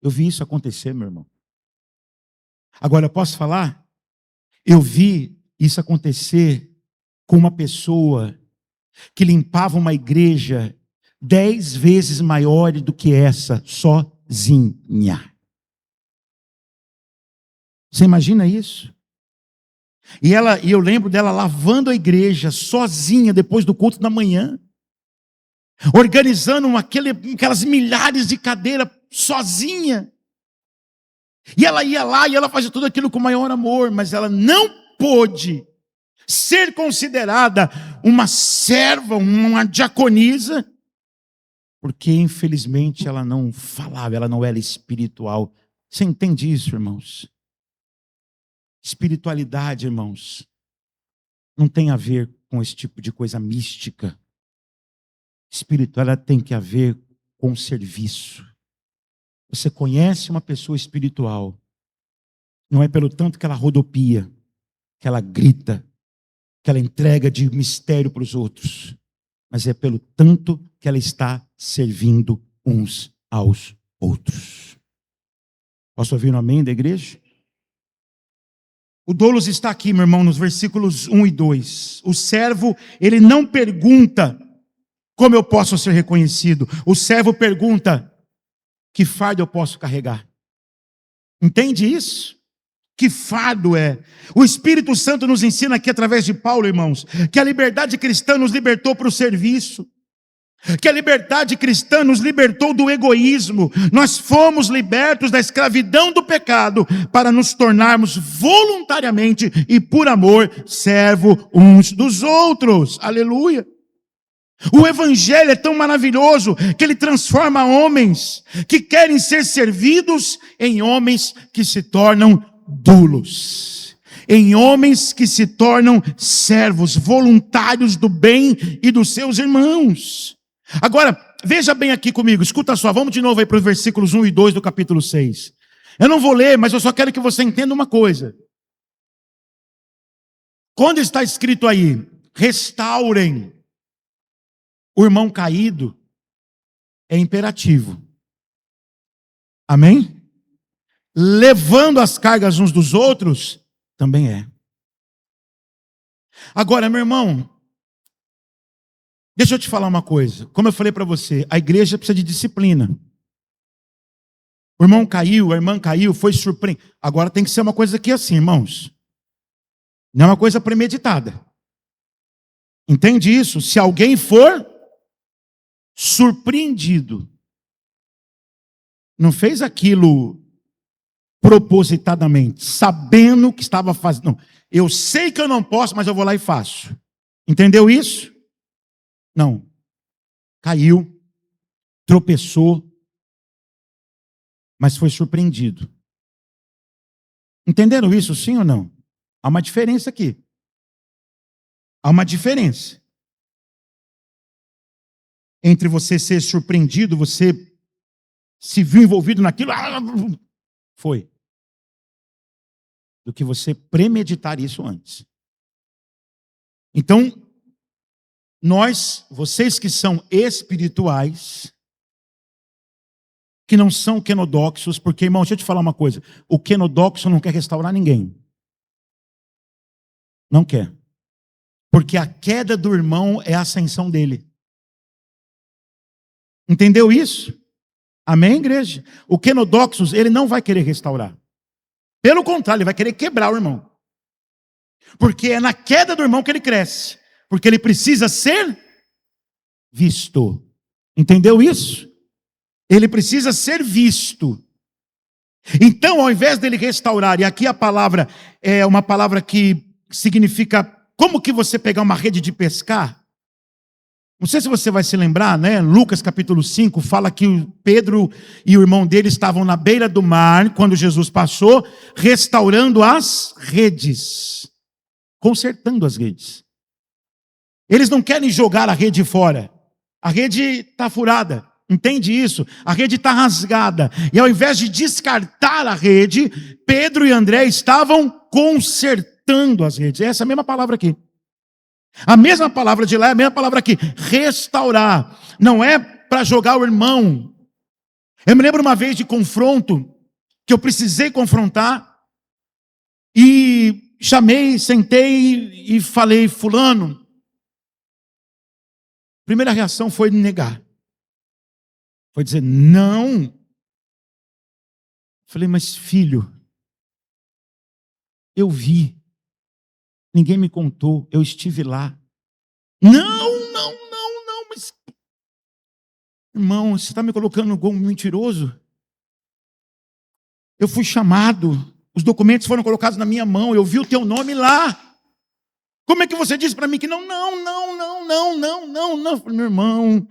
Eu vi isso acontecer, meu irmão. Agora, eu posso falar? Eu vi isso acontecer com uma pessoa que limpava uma igreja 10 vezes maior do que essa, sozinha. Você imagina isso? E eu lembro dela lavando a igreja sozinha depois do culto da manhã, organizando aquelas milhares de cadeiras sozinha. E ela ia lá e ela fazia tudo aquilo com o maior amor, mas ela não pôde ser considerada uma serva, uma diaconisa, porque infelizmente ela não falava, ela não era espiritual. Você entende isso, irmãos? Espiritualidade, irmãos, não tem a ver com esse tipo de coisa mística. Espiritualidade tem que a ver com serviço. Você conhece uma pessoa espiritual, não é pelo tanto que ela rodopia, que ela grita, que ela entrega de mistério para os outros, mas é pelo tanto que ela está servindo uns aos outros. Posso ouvir um amém da igreja? O doulos está aqui, meu irmão, nos versículos 1 e 2. O servo, ele não pergunta como eu posso ser reconhecido. O servo pergunta: que fardo eu posso carregar? Entende isso? Que fardo é? O Espírito Santo nos ensina aqui através de Paulo, irmãos, que a liberdade cristã nos libertou para o serviço. Que a liberdade cristã nos libertou do egoísmo. Nós fomos libertos da escravidão do pecado para nos tornarmos voluntariamente e por amor servo uns dos outros. Aleluia. O evangelho é tão maravilhoso que ele transforma homens que querem ser servidos em homens que se tornam doulos, em homens que se tornam servos, voluntários do bem e dos seus irmãos. Agora, veja bem aqui comigo, escuta só, vamos de novo aí para os versículos 1 e 2 do capítulo 6. Eu não vou ler, mas eu só quero que você entenda uma coisa. Quando está escrito aí, restaurem o irmão caído, é imperativo. Amém? Levando as cargas uns dos outros, também é. Agora, meu irmão, deixa eu te falar uma coisa. Como eu falei para você, a igreja precisa de disciplina. O irmão caiu, a irmã caiu, foi surpreendido. Agora tem que ser uma coisa aqui assim, irmãos. Não é uma coisa premeditada. Entende isso? Se alguém for surpreendido, não fez aquilo propositadamente, sabendo que estava fazendo. Não, eu sei que eu não posso, mas eu vou lá e faço. Entendeu isso? Não. Caiu, tropeçou, mas foi surpreendido. Entenderam isso, sim ou não? Há uma diferença aqui. Há uma diferença entre você ser surpreendido, você se viu envolvido naquilo, foi, do que você premeditar isso antes. Então, vocês que são espirituais, que não são quenodoxos, porque, irmão, deixa eu te falar uma coisa, o quenodoxo não quer restaurar ninguém. Não quer. Porque a queda do irmão é a ascensão dele. Entendeu isso? Amém, igreja? O quenodoxos, ele não vai querer restaurar. Pelo contrário, ele vai querer quebrar o irmão. Porque é na queda do irmão que ele cresce. Porque ele precisa ser visto. Entendeu isso? Ele precisa ser visto. Então, ao invés dele restaurar, e aqui a palavra é uma palavra que significa, como que você pegar uma rede de pescar? Não sei se você vai se lembrar, né? Lucas capítulo 5 fala que o Pedro e o irmão dele estavam na beira do mar, quando Jesus passou, restaurando as redes. Consertando as redes. Eles não querem jogar a rede fora. A rede está furada. Entende isso? A rede está rasgada. E ao invés de descartar a rede, Pedro e André estavam consertando as redes. Essa é a mesma palavra aqui. A mesma palavra de lá é a mesma palavra aqui. Restaurar. Não é para jogar o irmão. Eu me lembro uma vez de confronto, que eu precisei confrontar, e chamei, sentei e falei, fulano. Primeira reação foi negar. Foi dizer, não. Falei, mas filho, eu vi. Ninguém me contou, eu estive lá. Não, mas... Irmão, você está me colocando como mentiroso? Eu fui chamado, os documentos foram colocados na minha mão, eu vi o teu nome lá. Como é que você disse para mim que não? Falei, meu irmão...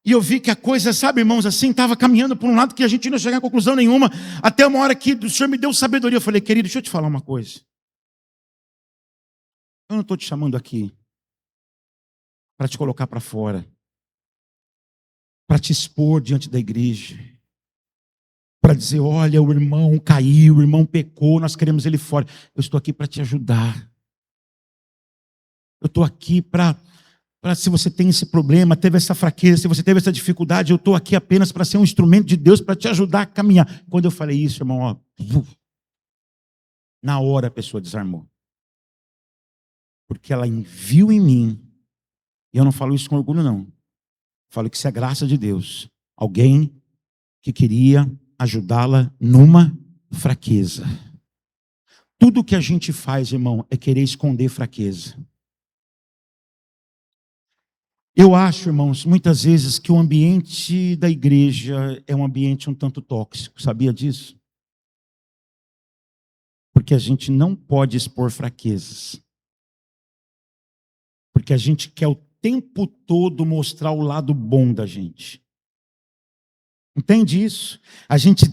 E eu vi que a coisa, sabe, irmãos, assim, estava caminhando por um lado que a gente não ia chegar a conclusão nenhuma, até uma hora que o Senhor me deu sabedoria. Eu falei, querido, deixa eu te falar uma coisa. Eu não estou te chamando aqui para te colocar para fora, para te expor diante da igreja, para dizer, olha, o irmão caiu, o irmão pecou, nós queremos ele fora. Eu estou aqui para te ajudar. Eu estou aqui para se você tem esse problema, teve essa fraqueza, se você teve essa dificuldade, eu estou aqui apenas para ser um instrumento de Deus para te ajudar a caminhar. Quando eu falei isso, irmão, ó, na hora a pessoa desarmou. Porque ela viu em mim, e eu não falo isso com orgulho não, falo que isso é graça de Deus, alguém que queria ajudá-la numa fraqueza. Tudo que a gente faz, irmão, é querer esconder fraqueza. Eu acho, irmãos, muitas vezes que o ambiente da igreja é um ambiente um tanto tóxico, sabia disso? Porque a gente não pode expor fraquezas. Porque a gente quer o tempo todo mostrar o lado bom da gente. Entende isso? A gente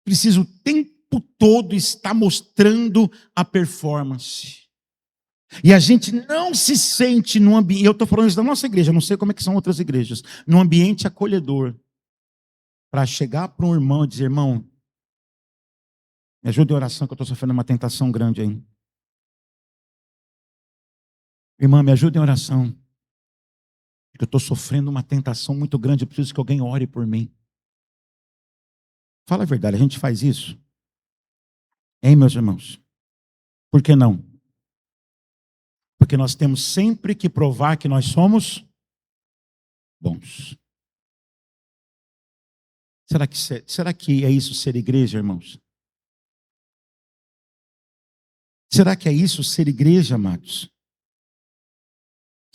precisa o tempo todo estar mostrando a performance. E a gente não se sente num ambiente, eu estou falando isso da nossa igreja, não sei como é que são outras igrejas, num ambiente acolhedor, para chegar para um irmão e dizer, irmão, me ajuda em oração que eu estou sofrendo uma tentação grande aí. Irmã, me ajuda em oração, que eu estou sofrendo uma tentação muito grande, eu preciso que alguém ore por mim. Fala a verdade, a gente faz isso? Hein, meus irmãos? Por que não? Porque nós temos sempre que provar que nós somos bons. Será que é isso ser igreja, irmãos? Será que é isso ser igreja, amados?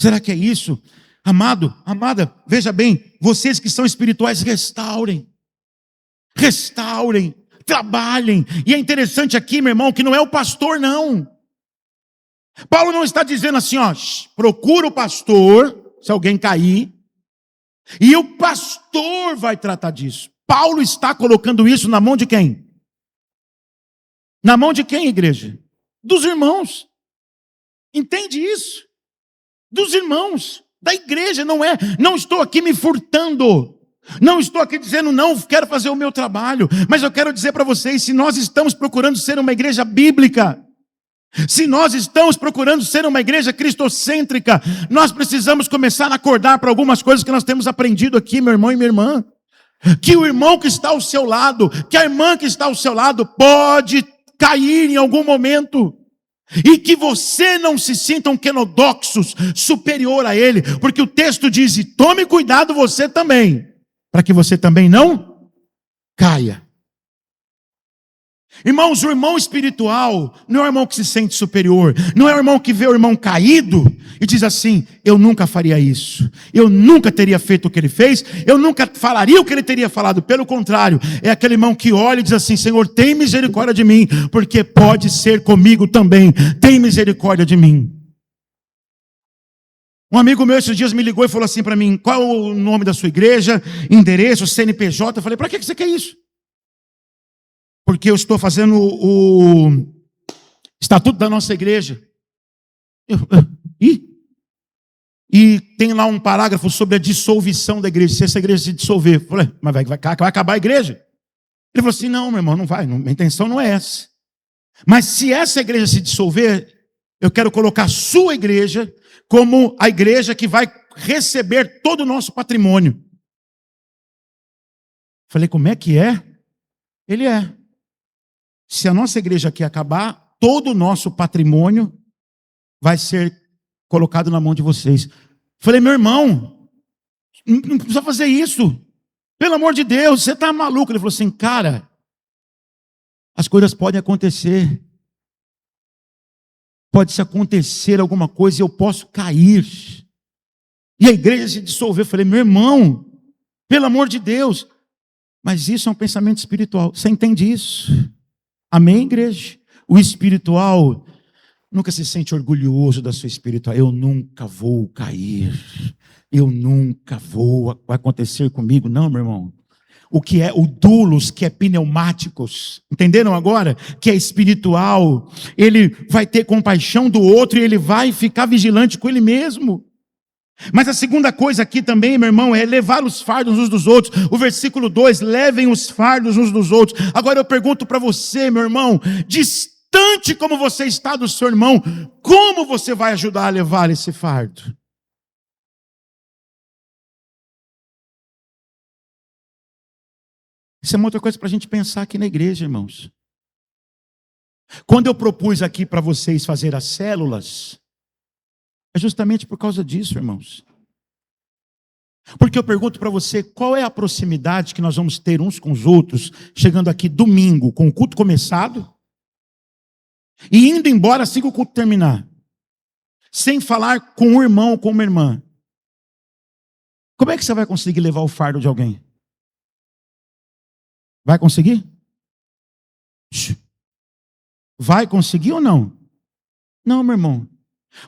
Será que é isso? Amado, amada, veja bem, vocês que são espirituais, restaurem, trabalhem. E é interessante aqui, meu irmão, que não é o pastor, não. Paulo não está dizendo assim, ó, procura o pastor, se alguém cair, e o pastor vai tratar disso. Paulo está colocando isso na mão de quem? Na mão de quem, igreja? Dos irmãos. Entende isso? Dos irmãos, da igreja, não estou aqui me furtando. Não estou aqui dizendo, não, quero fazer o meu trabalho. Mas eu quero dizer para vocês, se nós estamos procurando ser uma igreja bíblica, Se nós estamos procurando ser uma igreja cristocêntrica, nós precisamos começar a acordar para algumas coisas que nós temos aprendido aqui, meu irmão e minha irmã. Que o irmão que está ao seu lado, que a irmã que está ao seu lado pode cair em algum momento. E que você não se sinta um quenodoxos superior a ele, porque o texto diz, e tome cuidado você também, para que você também não caia. Irmãos, o irmão espiritual não é o irmão que se sente superior, não é o irmão que vê o irmão caído e diz assim, eu nunca faria isso, eu nunca teria feito o que ele fez, eu nunca falaria o que ele teria falado. Pelo contrário, é aquele irmão que olha e diz assim, Senhor, tem misericórdia de mim, porque pode ser comigo também, tem misericórdia de mim. Um amigo meu esses dias me ligou e falou assim para mim, qual é o nome da sua igreja, endereço, CNPJ? Eu falei, para que você quer isso? Porque eu estou fazendo o estatuto da nossa igreja. E tem lá um parágrafo sobre a dissolução da igreja, se essa igreja se dissolver. Eu falei, mas vai acabar a igreja? Ele falou assim, não, meu irmão, não vai, minha intenção não é essa. Mas se essa igreja se dissolver, eu quero colocar a sua igreja como a igreja que vai receber todo o nosso patrimônio. Falei, como é que é? Ele é. Se a nossa igreja aqui acabar, todo o nosso patrimônio vai ser colocado na mão de vocês. Falei, meu irmão, não precisa fazer isso. Pelo amor de Deus, você está maluco? Ele falou assim, cara, as coisas podem acontecer. Pode-se acontecer alguma coisa e eu posso cair. E a igreja se dissolver. Eu falei, meu irmão, pelo amor de Deus. Mas isso é um pensamento espiritual. Você entende isso? Amém, igreja? O espiritual nunca se sente orgulhoso da sua espiritual. Eu nunca vou cair. Eu nunca vou. Vai acontecer comigo. Não, meu irmão. O que é o doulos, que é pneumáticos. Entenderam agora? Que é espiritual. Ele vai ter compaixão do outro e ele vai ficar vigilante com ele mesmo. Mas a segunda coisa aqui também, meu irmão, é levar os fardos uns dos outros. O versículo 2, levem os fardos uns dos outros. Agora eu pergunto para você, meu irmão, distante como você está do seu irmão, como você vai ajudar a levar esse fardo? Isso é uma outra coisa para a gente pensar aqui na igreja, irmãos. Quando eu propus aqui para vocês fazer as células, é justamente por causa disso, irmãos. Porque eu pergunto para você, qual é a proximidade que nós vamos ter uns com os outros, chegando aqui domingo, com o culto começado, e indo embora assim que o culto terminar, sem falar com um irmão ou com uma irmã. Como é que você vai conseguir levar o fardo de alguém? Vai conseguir? Vai conseguir ou não? Não, meu irmão.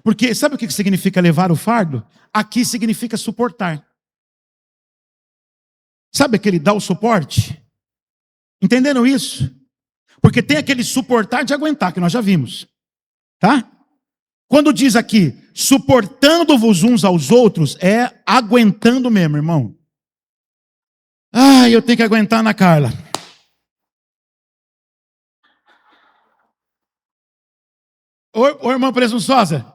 Porque sabe o que significa levar o fardo? Aqui significa suportar. Sabe aquele dar o suporte? Entenderam isso? Porque tem aquele suportar de aguentar, que nós já vimos. Tá? Quando diz aqui, suportando-vos uns aos outros, é aguentando mesmo, irmão. Ah, eu tenho que aguentar na Carla. Ô irmã presunçosa.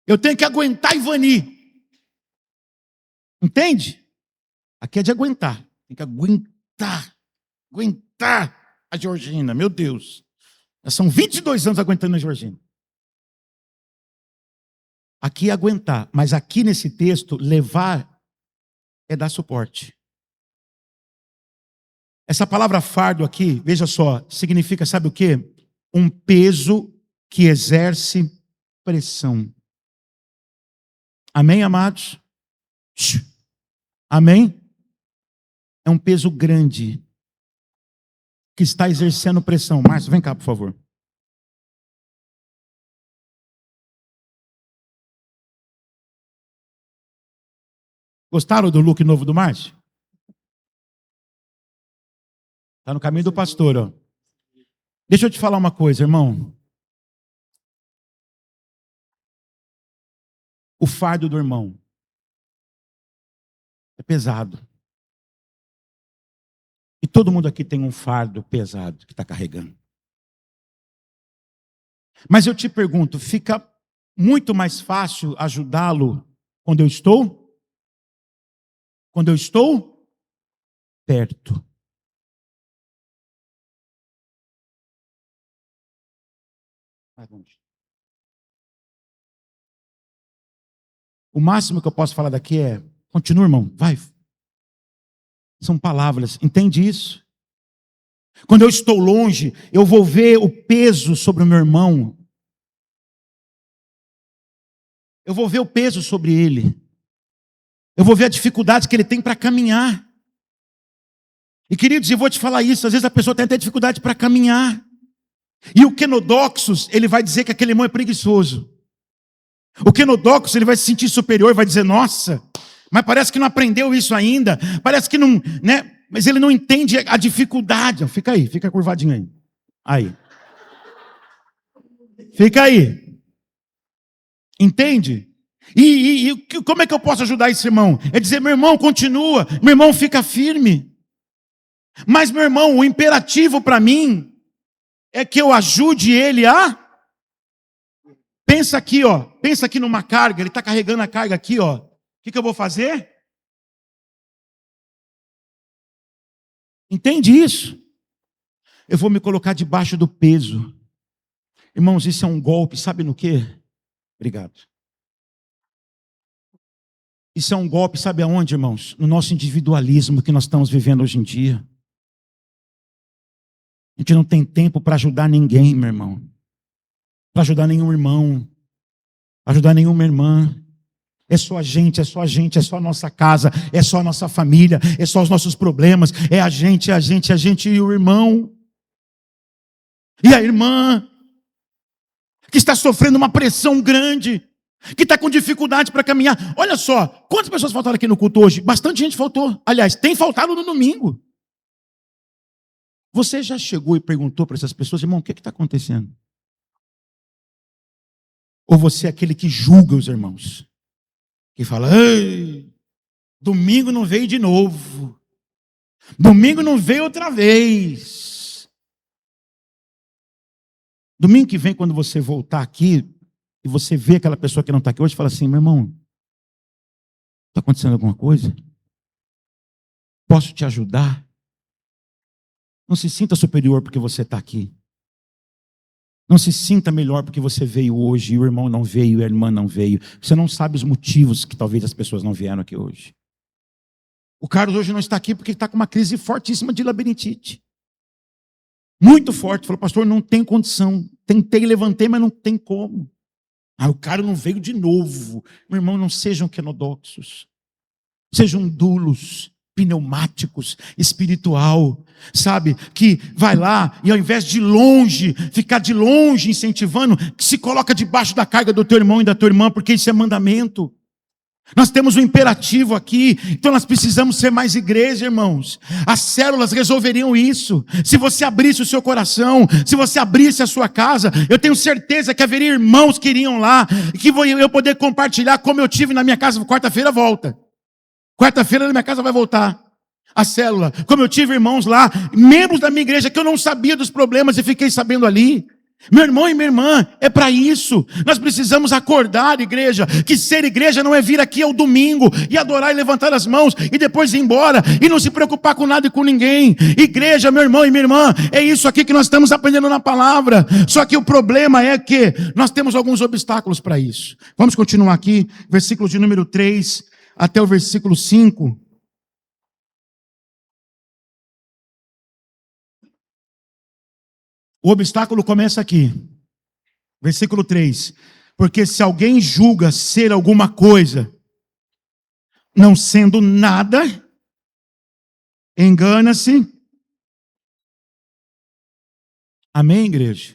Eu tenho que aguentar Ivani. Entende? Aqui é de aguentar. Tem que aguentar a Georgina, meu Deus. Já são 22 anos aguentando a Georgina. Aqui é aguentar, mas aqui nesse texto, levar é dar suporte. Essa palavra fardo aqui, veja só, significa, sabe o quê? Um peso que exerce pressão. Amém, amados? Amém? É um peso grande que está exercendo pressão. Márcio, vem cá, por favor. Gostaram do look novo do Márcio? Está no caminho do pastor, ó. Deixa eu te falar uma coisa, irmão. O fardo do irmão é pesado. E todo mundo aqui tem um fardo pesado que está carregando. Mas eu te pergunto, fica muito mais fácil ajudá-lo quando eu estou? Quando eu estou perto. O máximo que eu posso falar daqui é, continua, irmão, vai. São palavras, entende isso? Quando eu estou longe, eu vou ver o peso sobre o meu irmão. Eu vou ver o peso sobre ele. Eu vou ver a dificuldade que ele tem para caminhar. E queridos, eu vou te falar isso, às vezes a pessoa tem até dificuldade para caminhar. E o quenodoxos, ele vai dizer que aquele irmão é preguiçoso. O quenodoxos, ele vai se sentir superior e vai dizer, nossa, mas parece que não aprendeu isso ainda. Parece que não, né? Mas ele não entende a dificuldade. Fica aí, fica curvadinho aí. Aí. Fica aí. Entende? E como é que eu posso ajudar esse irmão? É dizer, meu irmão, continua. Meu irmão, fica firme. Mas, meu irmão, o imperativo para mim é que eu ajude ele a... Pensa aqui, ó. Pensa aqui numa carga. Ele está carregando a carga aqui, ó. O que eu vou fazer? Entende isso? Eu vou me colocar debaixo do peso. Irmãos, isso é um golpe, sabe no quê? Obrigado. Isso é um golpe, sabe aonde, irmãos? No nosso individualismo que nós estamos vivendo hoje em dia. A gente não tem tempo para ajudar ninguém, meu irmão. Para ajudar nenhum irmão. Para ajudar nenhuma irmã. É só a gente, é só a gente, é só a nossa casa, é só a nossa família, é só os nossos problemas, é a gente, é a gente, é a gente e o irmão. E a irmã, que está sofrendo uma pressão grande, que está com dificuldade para caminhar. Olha só, quantas pessoas faltaram aqui no culto hoje? Bastante gente faltou. Aliás, tem faltado no domingo. Você já chegou e perguntou para essas pessoas, irmão, o que está acontecendo? Ou você é aquele que julga os irmãos? Que fala, ei, domingo não veio de novo. Domingo não veio outra vez. Domingo que vem, quando você voltar aqui, e você vê aquela pessoa que não está aqui hoje, fala assim, meu irmão, está acontecendo alguma coisa? Posso te ajudar? Não se sinta superior porque você está aqui. Não se sinta melhor porque você veio hoje e o irmão não veio e a irmã não veio. Você não sabe os motivos que talvez as pessoas não vieram aqui hoje. O Carlos hoje não está aqui porque está com uma crise fortíssima de labirintite. Muito forte. Falou, pastor, não tem condição. Tentei, levantei, mas não tem como. Ah, o cara não veio de novo. Meu irmão, não sejam quenodoxos. Sejam dulos, pneumáticos, espiritual. Sabe, que vai lá e ao invés de longe, ficar de longe incentivando, que se coloca debaixo da carga do teu irmão e da tua irmã, porque isso é mandamento. Nós temos um imperativo aqui, então nós precisamos ser mais igreja, irmãos. As células resolveriam isso. Se você abrisse o seu coração, se você abrisse a sua casa, eu tenho certeza que haveria irmãos que iriam lá, que eu poder compartilhar como eu tive na minha casa. Quarta-feira volta. Quarta-feira na minha casa vai voltar a célula. Como eu tive irmãos lá, membros da minha igreja que eu não sabia dos problemas e fiquei sabendo ali. Meu irmão e minha irmã, é para isso. Nós precisamos acordar, igreja, que ser igreja não é vir aqui ao domingo e adorar e levantar as mãos e depois ir embora e não se preocupar com nada e com ninguém. Igreja, meu irmão e minha irmã, é isso aqui que nós estamos aprendendo na palavra. Só que o problema é que nós temos alguns obstáculos para isso. Vamos continuar aqui, versículo de número 3 até o versículo 5. O obstáculo começa aqui, versículo 3. Porque se alguém julga ser alguma coisa, não sendo nada, engana-se. Amém, igreja?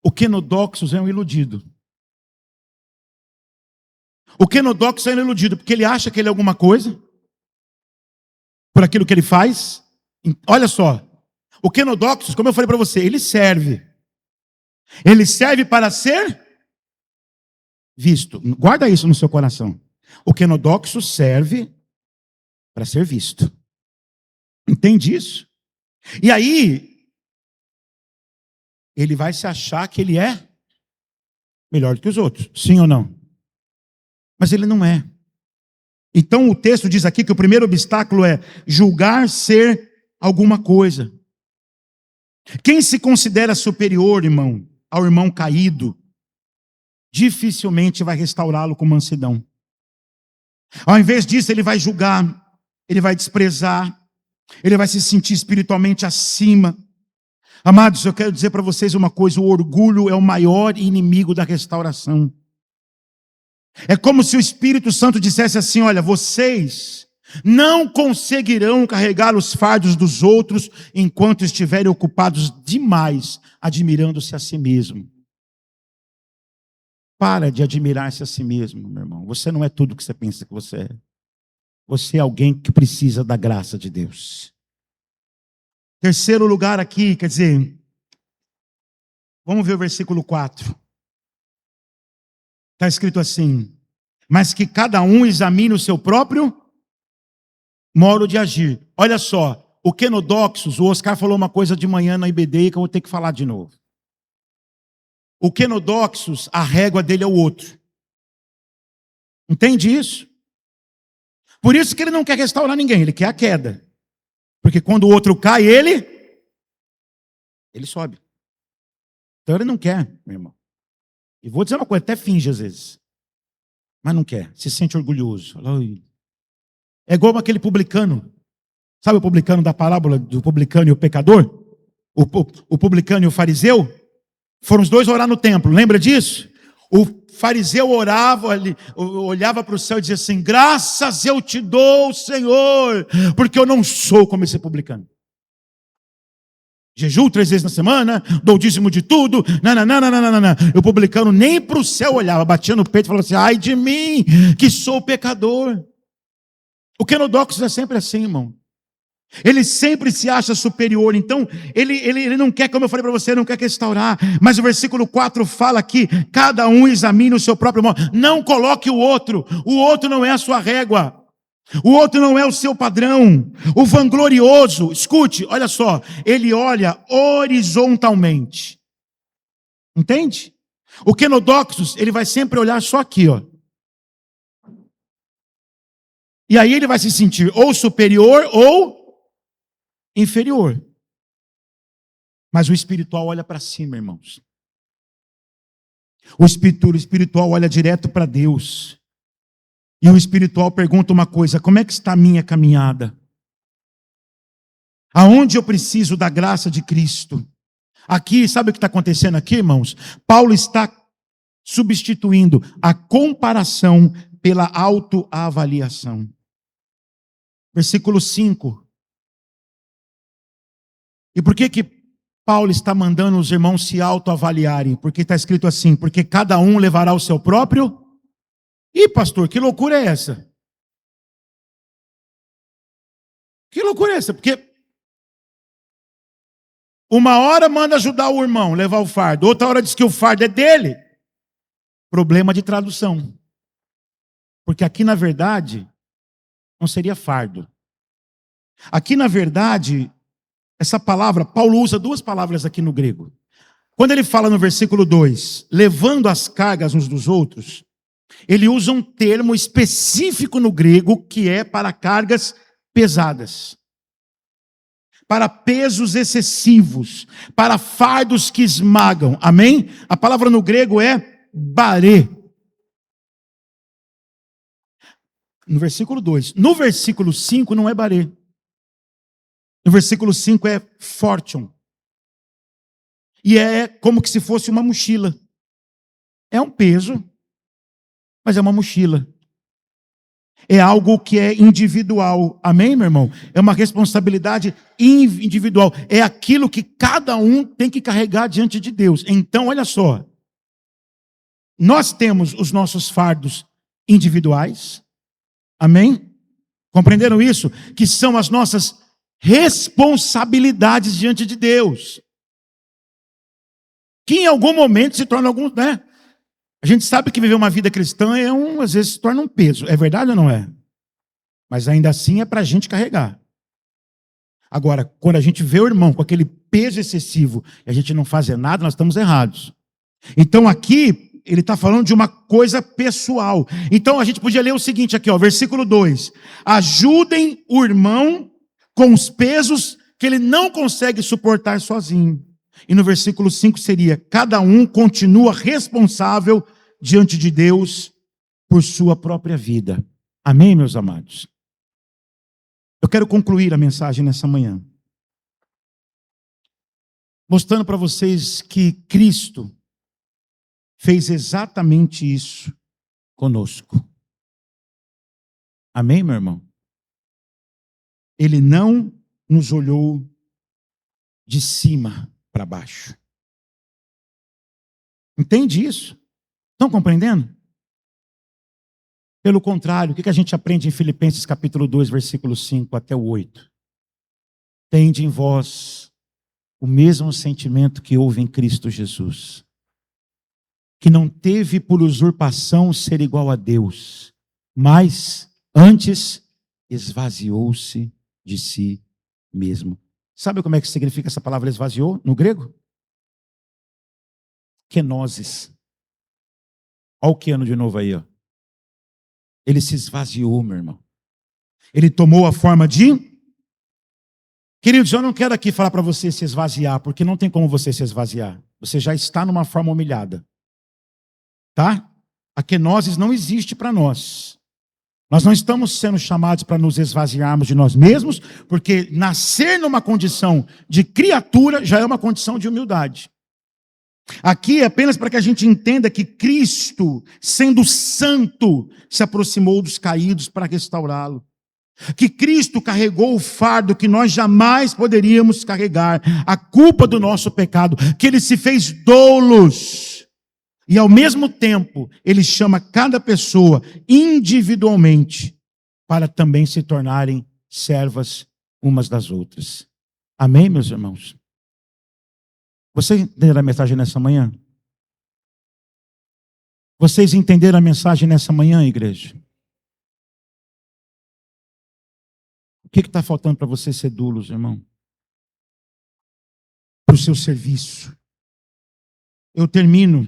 O quenodoxos é um iludido. O quenodoxos é um iludido, porque ele acha que ele é alguma coisa, por aquilo que ele faz. Olha só. O quenodoxos, como eu falei para você, ele serve. Ele serve para ser visto. Guarda isso no seu coração. O quenodoxo serve para ser visto. Entende isso? E aí, ele vai se achar que ele é melhor do que os outros, sim ou não? Mas ele não é. Então o texto diz aqui que o primeiro obstáculo é julgar ser alguma coisa. Quem se considera superior, irmão, ao irmão caído, dificilmente vai restaurá-lo com mansidão. Ao invés disso, ele vai julgar, ele vai desprezar, ele vai se sentir espiritualmente acima. Amados, eu quero dizer para vocês uma coisa: o orgulho é o maior inimigo da restauração. É como se o Espírito Santo dissesse assim: olha, vocês não conseguirão carregar os fardos dos outros enquanto estiverem ocupados demais, admirando-se a si mesmo. Para de admirar-se a si mesmo, meu irmão. Você não é tudo que você pensa que você é. Você é alguém que precisa da graça de Deus. Terceiro lugar aqui, quer dizer, vamos ver o versículo 4. Está escrito assim: mas que cada um examine o seu próprio modo de agir. Olha só, o Kenodoxos, o Oscar falou uma coisa de manhã na IBD que eu vou ter que falar de novo. O Kenodoxos, a régua dele é o outro. Entende isso? Por isso que ele não quer restaurar ninguém, ele quer a queda. Porque quando o outro cai, ele sobe. Então ele não quer, meu irmão. E vou dizer uma coisa, até finge às vezes. Mas não quer, se sente orgulhoso. É igual aquele publicano. Sabe o publicano da parábola do publicano e o pecador? O publicano e o fariseu? Foram os dois orar no templo, lembra disso? O fariseu orava, olhava para o céu e dizia assim: graças eu te dou, Senhor, porque eu não sou como esse publicano. Jejuo 3 vezes na semana, dou dízimo de tudo, nananana. O publicano nem para o céu olhava, batia no peito e falava assim: ai de mim, que sou pecador. O Kenodoxos é sempre assim, irmão. Ele sempre se acha superior. Então, ele não quer, como eu falei para você, não quer restaurar. Mas o versículo 4 fala que cada um examine o seu próprio modo. Não coloque o outro não é a sua régua. O outro não é o seu padrão. O vanglorioso, escute, olha só, ele olha horizontalmente. Entende? O Kenodoxos, ele vai sempre olhar só aqui, ó. E aí ele vai se sentir ou superior ou inferior. Mas o espiritual olha para cima, irmãos. O espiritual olha direto para Deus. E o espiritual pergunta uma coisa: como é que está a minha caminhada? Aonde eu preciso da graça de Cristo? Aqui, sabe o que está acontecendo aqui, irmãos? Paulo está substituindo a comparação pela autoavaliação. Versículo 5. E por que Paulo está mandando os irmãos se autoavaliarem? Porque está escrito assim: porque cada um levará o seu próprio... Ih, pastor, que loucura é essa? Que loucura é essa? Porque uma hora manda ajudar o irmão, levar o fardo, outra hora diz que o fardo é dele. Problema de tradução. Porque aqui, na verdade, não seria fardo. Aqui, na verdade, essa palavra, Paulo usa duas palavras aqui no grego. Quando ele fala no versículo 2, levando as cargas uns dos outros, ele usa um termo específico no grego que é para cargas pesadas, para pesos excessivos, para fardos que esmagam. Amém? A palavra no grego é barê. No versículo 2. No versículo 5 não é barê. No versículo 5 é fortune. E é como que se fosse uma mochila. É um peso, mas é uma mochila. É algo que é individual. Amém, meu irmão? É uma responsabilidade individual. É aquilo que cada um tem que carregar diante de Deus. Então, olha só. Nós temos os nossos fardos individuais. Amém? Compreenderam isso? Que são as nossas responsabilidades diante de Deus. Que em algum momento se torna algum, né? A gente sabe que viver uma vida cristã às vezes se torna um peso. É verdade ou não é? Mas ainda assim é para a gente carregar. Agora, quando a gente vê o irmão com aquele peso excessivo e a gente não faz nada, nós estamos errados. Então aqui, Ele está falando de uma coisa pessoal. Então a gente podia ler o seguinte aqui, ó, versículo 2. Ajudem o irmão com os pesos que ele não consegue suportar sozinho. E no versículo 5 seria: cada um continua responsável diante de Deus por sua própria vida. Amém, meus amados? Eu quero concluir a mensagem nessa manhã, mostrando para vocês que Cristo fez exatamente isso conosco. Amém, meu irmão? Ele não nos olhou de cima para baixo. Entende isso? Estão compreendendo? Pelo contrário, o que a gente aprende em Filipenses capítulo 2, versículo 5 até o 8? Tende em vós o mesmo sentimento que houve em Cristo Jesus, que não teve por usurpação ser igual a Deus, mas antes esvaziou-se de si mesmo. Sabe como é que significa essa palavra esvaziou no grego? Kenosis. Olha o Keanu de novo aí, ó. Ele se esvaziou, meu irmão. Ele tomou a forma de... Queridos, eu não quero aqui falar para você se esvaziar, porque não tem como você se esvaziar. Você já está numa forma humilhada. Tá? A kenosis não existe para nós. Nós não estamos sendo chamados para nos esvaziarmos de nós mesmos, porque nascer numa condição de criatura já é uma condição de humildade. Aqui é apenas para que a gente entenda que Cristo, sendo santo, se aproximou dos caídos para restaurá-lo. Que Cristo carregou o fardo que nós jamais poderíamos carregar, a culpa do nosso pecado, que Ele se fez doulos. E ao mesmo tempo, Ele chama cada pessoa individualmente para também se tornarem servas umas das outras. Amém, meus irmãos? Vocês entenderam a mensagem nessa manhã? Vocês entenderam a mensagem nessa manhã, igreja? O que está faltando para você ser doulos, irmão? Para o seu serviço. Eu termino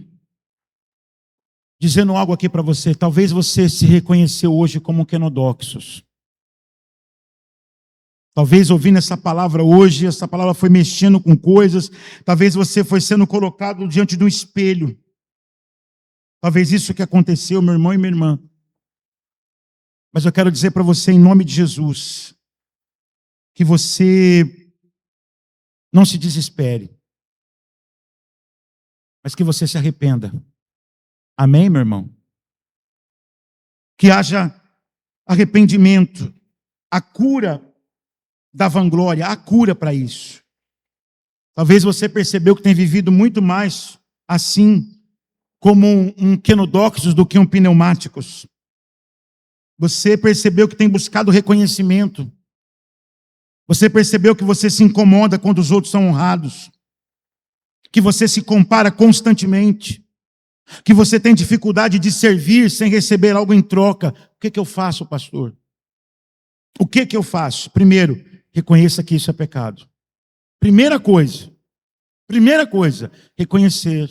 dizendo algo aqui para você. Talvez você se reconheceu hoje como um kenodoxos. Talvez ouvindo essa palavra hoje, essa palavra foi mexendo com coisas. Talvez você foi sendo colocado diante de um espelho. Talvez isso que aconteceu, meu irmão e minha irmã. Mas eu quero dizer para você, em nome de Jesus, que você não se desespere, mas que você se arrependa. Amém, meu irmão? Que haja arrependimento, a cura da vanglória, há cura para isso. Talvez você percebeu que tem vivido muito mais assim, como um kenodoxos do que um pneumáticos. Você percebeu que tem buscado reconhecimento. Você percebeu que você se incomoda quando os outros são honrados. Que você se compara constantemente. Que você tem dificuldade de servir sem receber algo em troca. O que eu faço, pastor? O que eu faço? Primeiro, reconheça que isso é pecado. Primeira coisa, reconhecer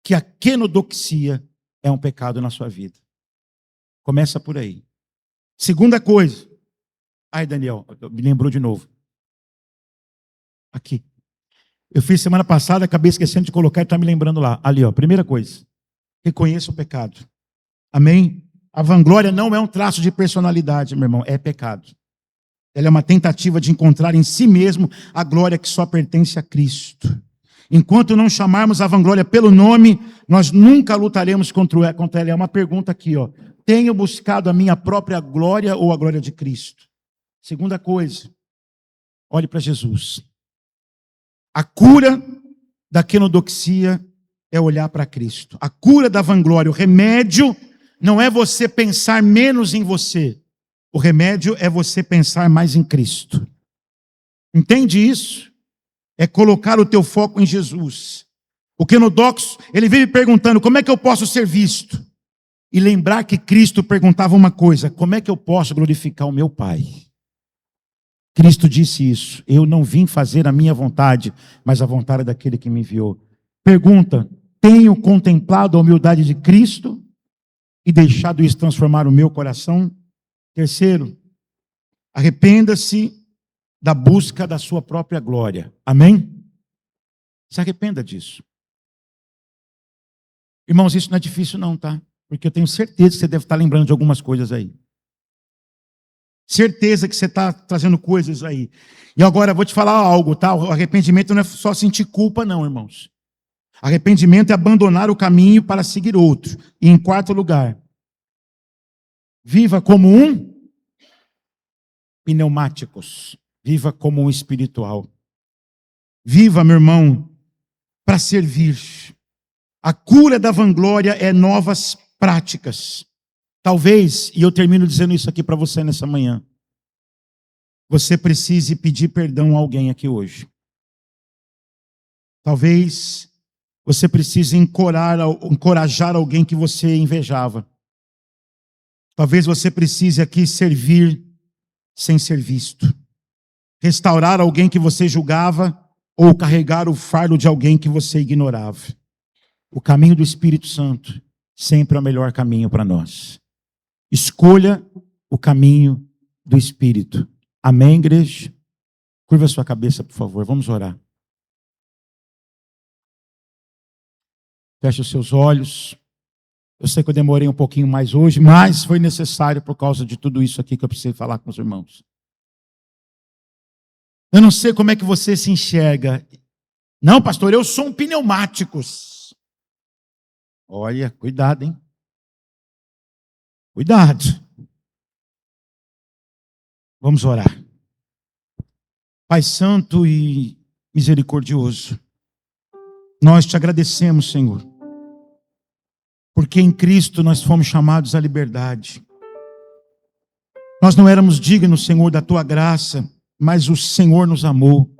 que a kenodoxia é um pecado na sua vida. Começa por aí. Segunda coisa, ai Daniel, me lembrou de novo. Aqui. Eu fiz semana passada, acabei esquecendo de colocar e está me lembrando lá. Ali, ó, primeira coisa, reconheça o pecado. Amém? A vanglória não é um traço de personalidade, meu irmão, é pecado. Ela é uma tentativa de encontrar em si mesmo a glória que só pertence a Cristo. Enquanto não chamarmos a vanglória pelo nome, nós nunca lutaremos contra ela. É uma pergunta aqui, ó. Tenho buscado a minha própria glória ou a glória de Cristo? Segunda coisa, olhe para Jesus. A cura da kenodoxia é olhar para Cristo. A cura da vanglória, o remédio não é você pensar menos em você. O remédio é você pensar mais em Cristo. Entende isso? É colocar o teu foco em Jesus. O kenodoxo, ele vive perguntando, como é que eu posso ser visto? E lembrar que Cristo perguntava uma coisa, como é que eu posso glorificar o meu Pai? Cristo disse isso, eu não vim fazer a minha vontade, mas a vontade daquele que me enviou. Pergunta, Tenho contemplado a humildade de Cristo e deixado isso transformar o meu coração. Terceiro, arrependa-se da busca da sua própria glória. Amém? Se arrependa disso. Irmãos, isso não é difícil não, tá? Porque eu tenho certeza que você deve estar lembrando de algumas coisas aí. Certeza que você está trazendo coisas aí. E agora eu vou te falar algo, tá? O arrependimento não é só sentir culpa não, irmãos. Arrependimento é abandonar o caminho para seguir outro. E em quarto lugar, viva como um pneumáticos. Viva como um espiritual. Viva, meu irmão, para servir. A cura da vanglória é novas práticas. Talvez, e eu termino dizendo isso aqui para você nessa manhã, você precise pedir perdão a alguém aqui hoje. Talvez você precise encorajar alguém que você invejava. Talvez você precise aqui servir sem ser visto. Restaurar alguém que você julgava ou carregar o fardo de alguém que você ignorava. O caminho do Espírito Santo sempre é o melhor caminho para nós. Escolha o caminho do Espírito. Amém, igreja? Curva a sua cabeça, por favor. Vamos orar. Feche os seus olhos. Eu sei que eu demorei um pouquinho mais hoje, mas foi necessário por causa de tudo isso aqui que eu precisei falar com os irmãos. Eu não sei como é que você se enxerga. Não, pastor, eu sou um pneumáticos. Olha, cuidado, hein? Cuidado. Vamos orar. Pai Santo e misericordioso, nós te agradecemos, Senhor, porque em Cristo nós fomos chamados à liberdade. Nós não éramos dignos, Senhor, da tua graça, mas o Senhor nos amou.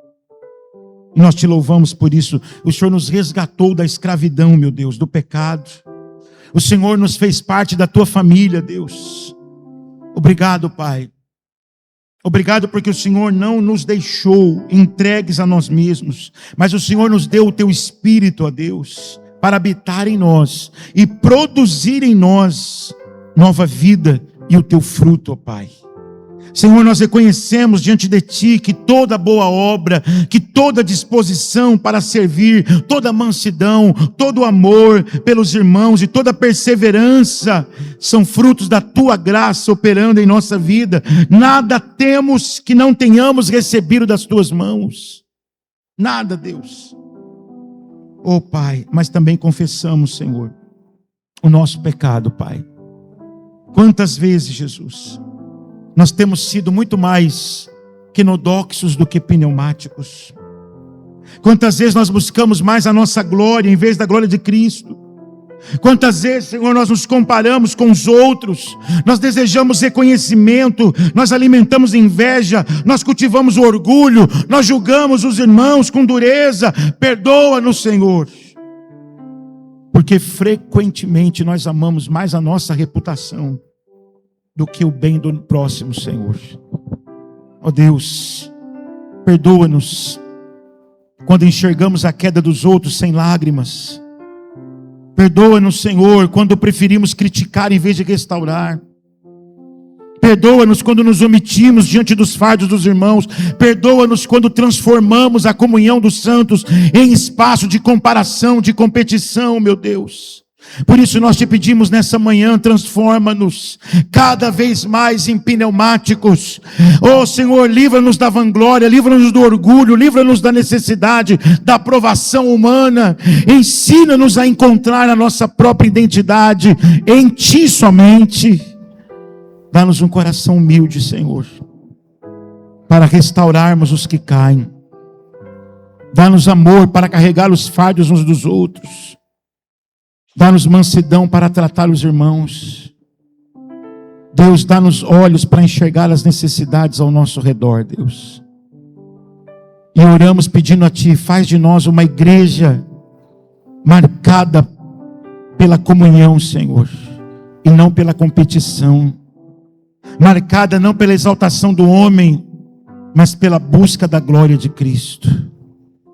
E nós te louvamos por isso. O Senhor nos resgatou da escravidão, meu Deus, do pecado. O Senhor nos fez parte da tua família, Deus. Obrigado, Pai. Obrigado porque o Senhor não nos deixou entregues a nós mesmos, mas o Senhor nos deu o teu Espírito, ó Deus, para habitar em nós e produzir em nós nova vida e o teu fruto, ó Pai. Senhor, nós reconhecemos diante de Ti que toda boa obra, que toda disposição para servir, toda mansidão, todo amor pelos irmãos e toda perseverança são frutos da Tua graça operando em nossa vida. Nada temos que não tenhamos recebido das Tuas mãos. Nada, Deus. Oh Pai, mas também confessamos, Senhor, o nosso pecado, Pai. Quantas vezes, Jesus, nós temos sido muito mais quinodoxos do que pneumáticos. Quantas vezes nós buscamos mais a nossa glória em vez da glória de Cristo. Quantas vezes, Senhor, nós nos comparamos com os outros. Nós desejamos reconhecimento. Nós alimentamos inveja. Nós cultivamos o orgulho. Nós julgamos os irmãos com dureza. Perdoa-nos, Senhor. Porque frequentemente nós amamos mais a nossa reputação do que o bem do próximo, Senhor. Ó Deus, perdoa-nos quando enxergamos a queda dos outros sem lágrimas. Perdoa-nos, Senhor, quando preferimos criticar em vez de restaurar. Perdoa-nos quando nos omitimos diante dos fardos dos irmãos. Perdoa-nos quando transformamos a comunhão dos santos em espaço de comparação, de competição, meu Deus. Por isso nós te pedimos nessa manhã, transforma-nos cada vez mais em pneumáticos. Oh Senhor, livra-nos da vanglória, livra-nos do orgulho, livra-nos da necessidade, da aprovação humana. Ensina-nos a encontrar a nossa própria identidade em Ti somente. Dá-nos um coração humilde, Senhor, para restaurarmos os que caem. Dá-nos amor para carregar os fardos uns dos outros. Dá-nos mansidão para tratar os irmãos. Deus, dá-nos olhos para enxergar as necessidades ao nosso redor, Deus. E oramos pedindo a Ti, faz de nós uma igreja marcada pela comunhão, Senhor, e não pela competição. Marcada não pela exaltação do homem, mas pela busca da glória de Cristo.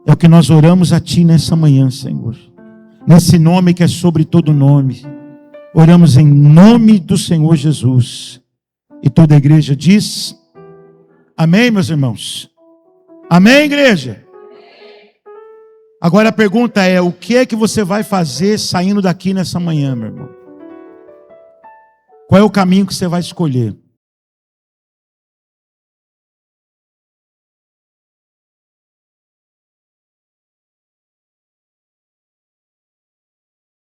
É o que nós oramos a Ti nessa manhã, Senhor. nesse nome que é sobre todo nome. Oramos em nome do Senhor Jesus. E toda a igreja diz: amém, meus irmãos? Amém, igreja? Agora a pergunta é: o que é que você vai fazer saindo daqui nessa manhã, meu irmão? Qual é o caminho que você vai escolher?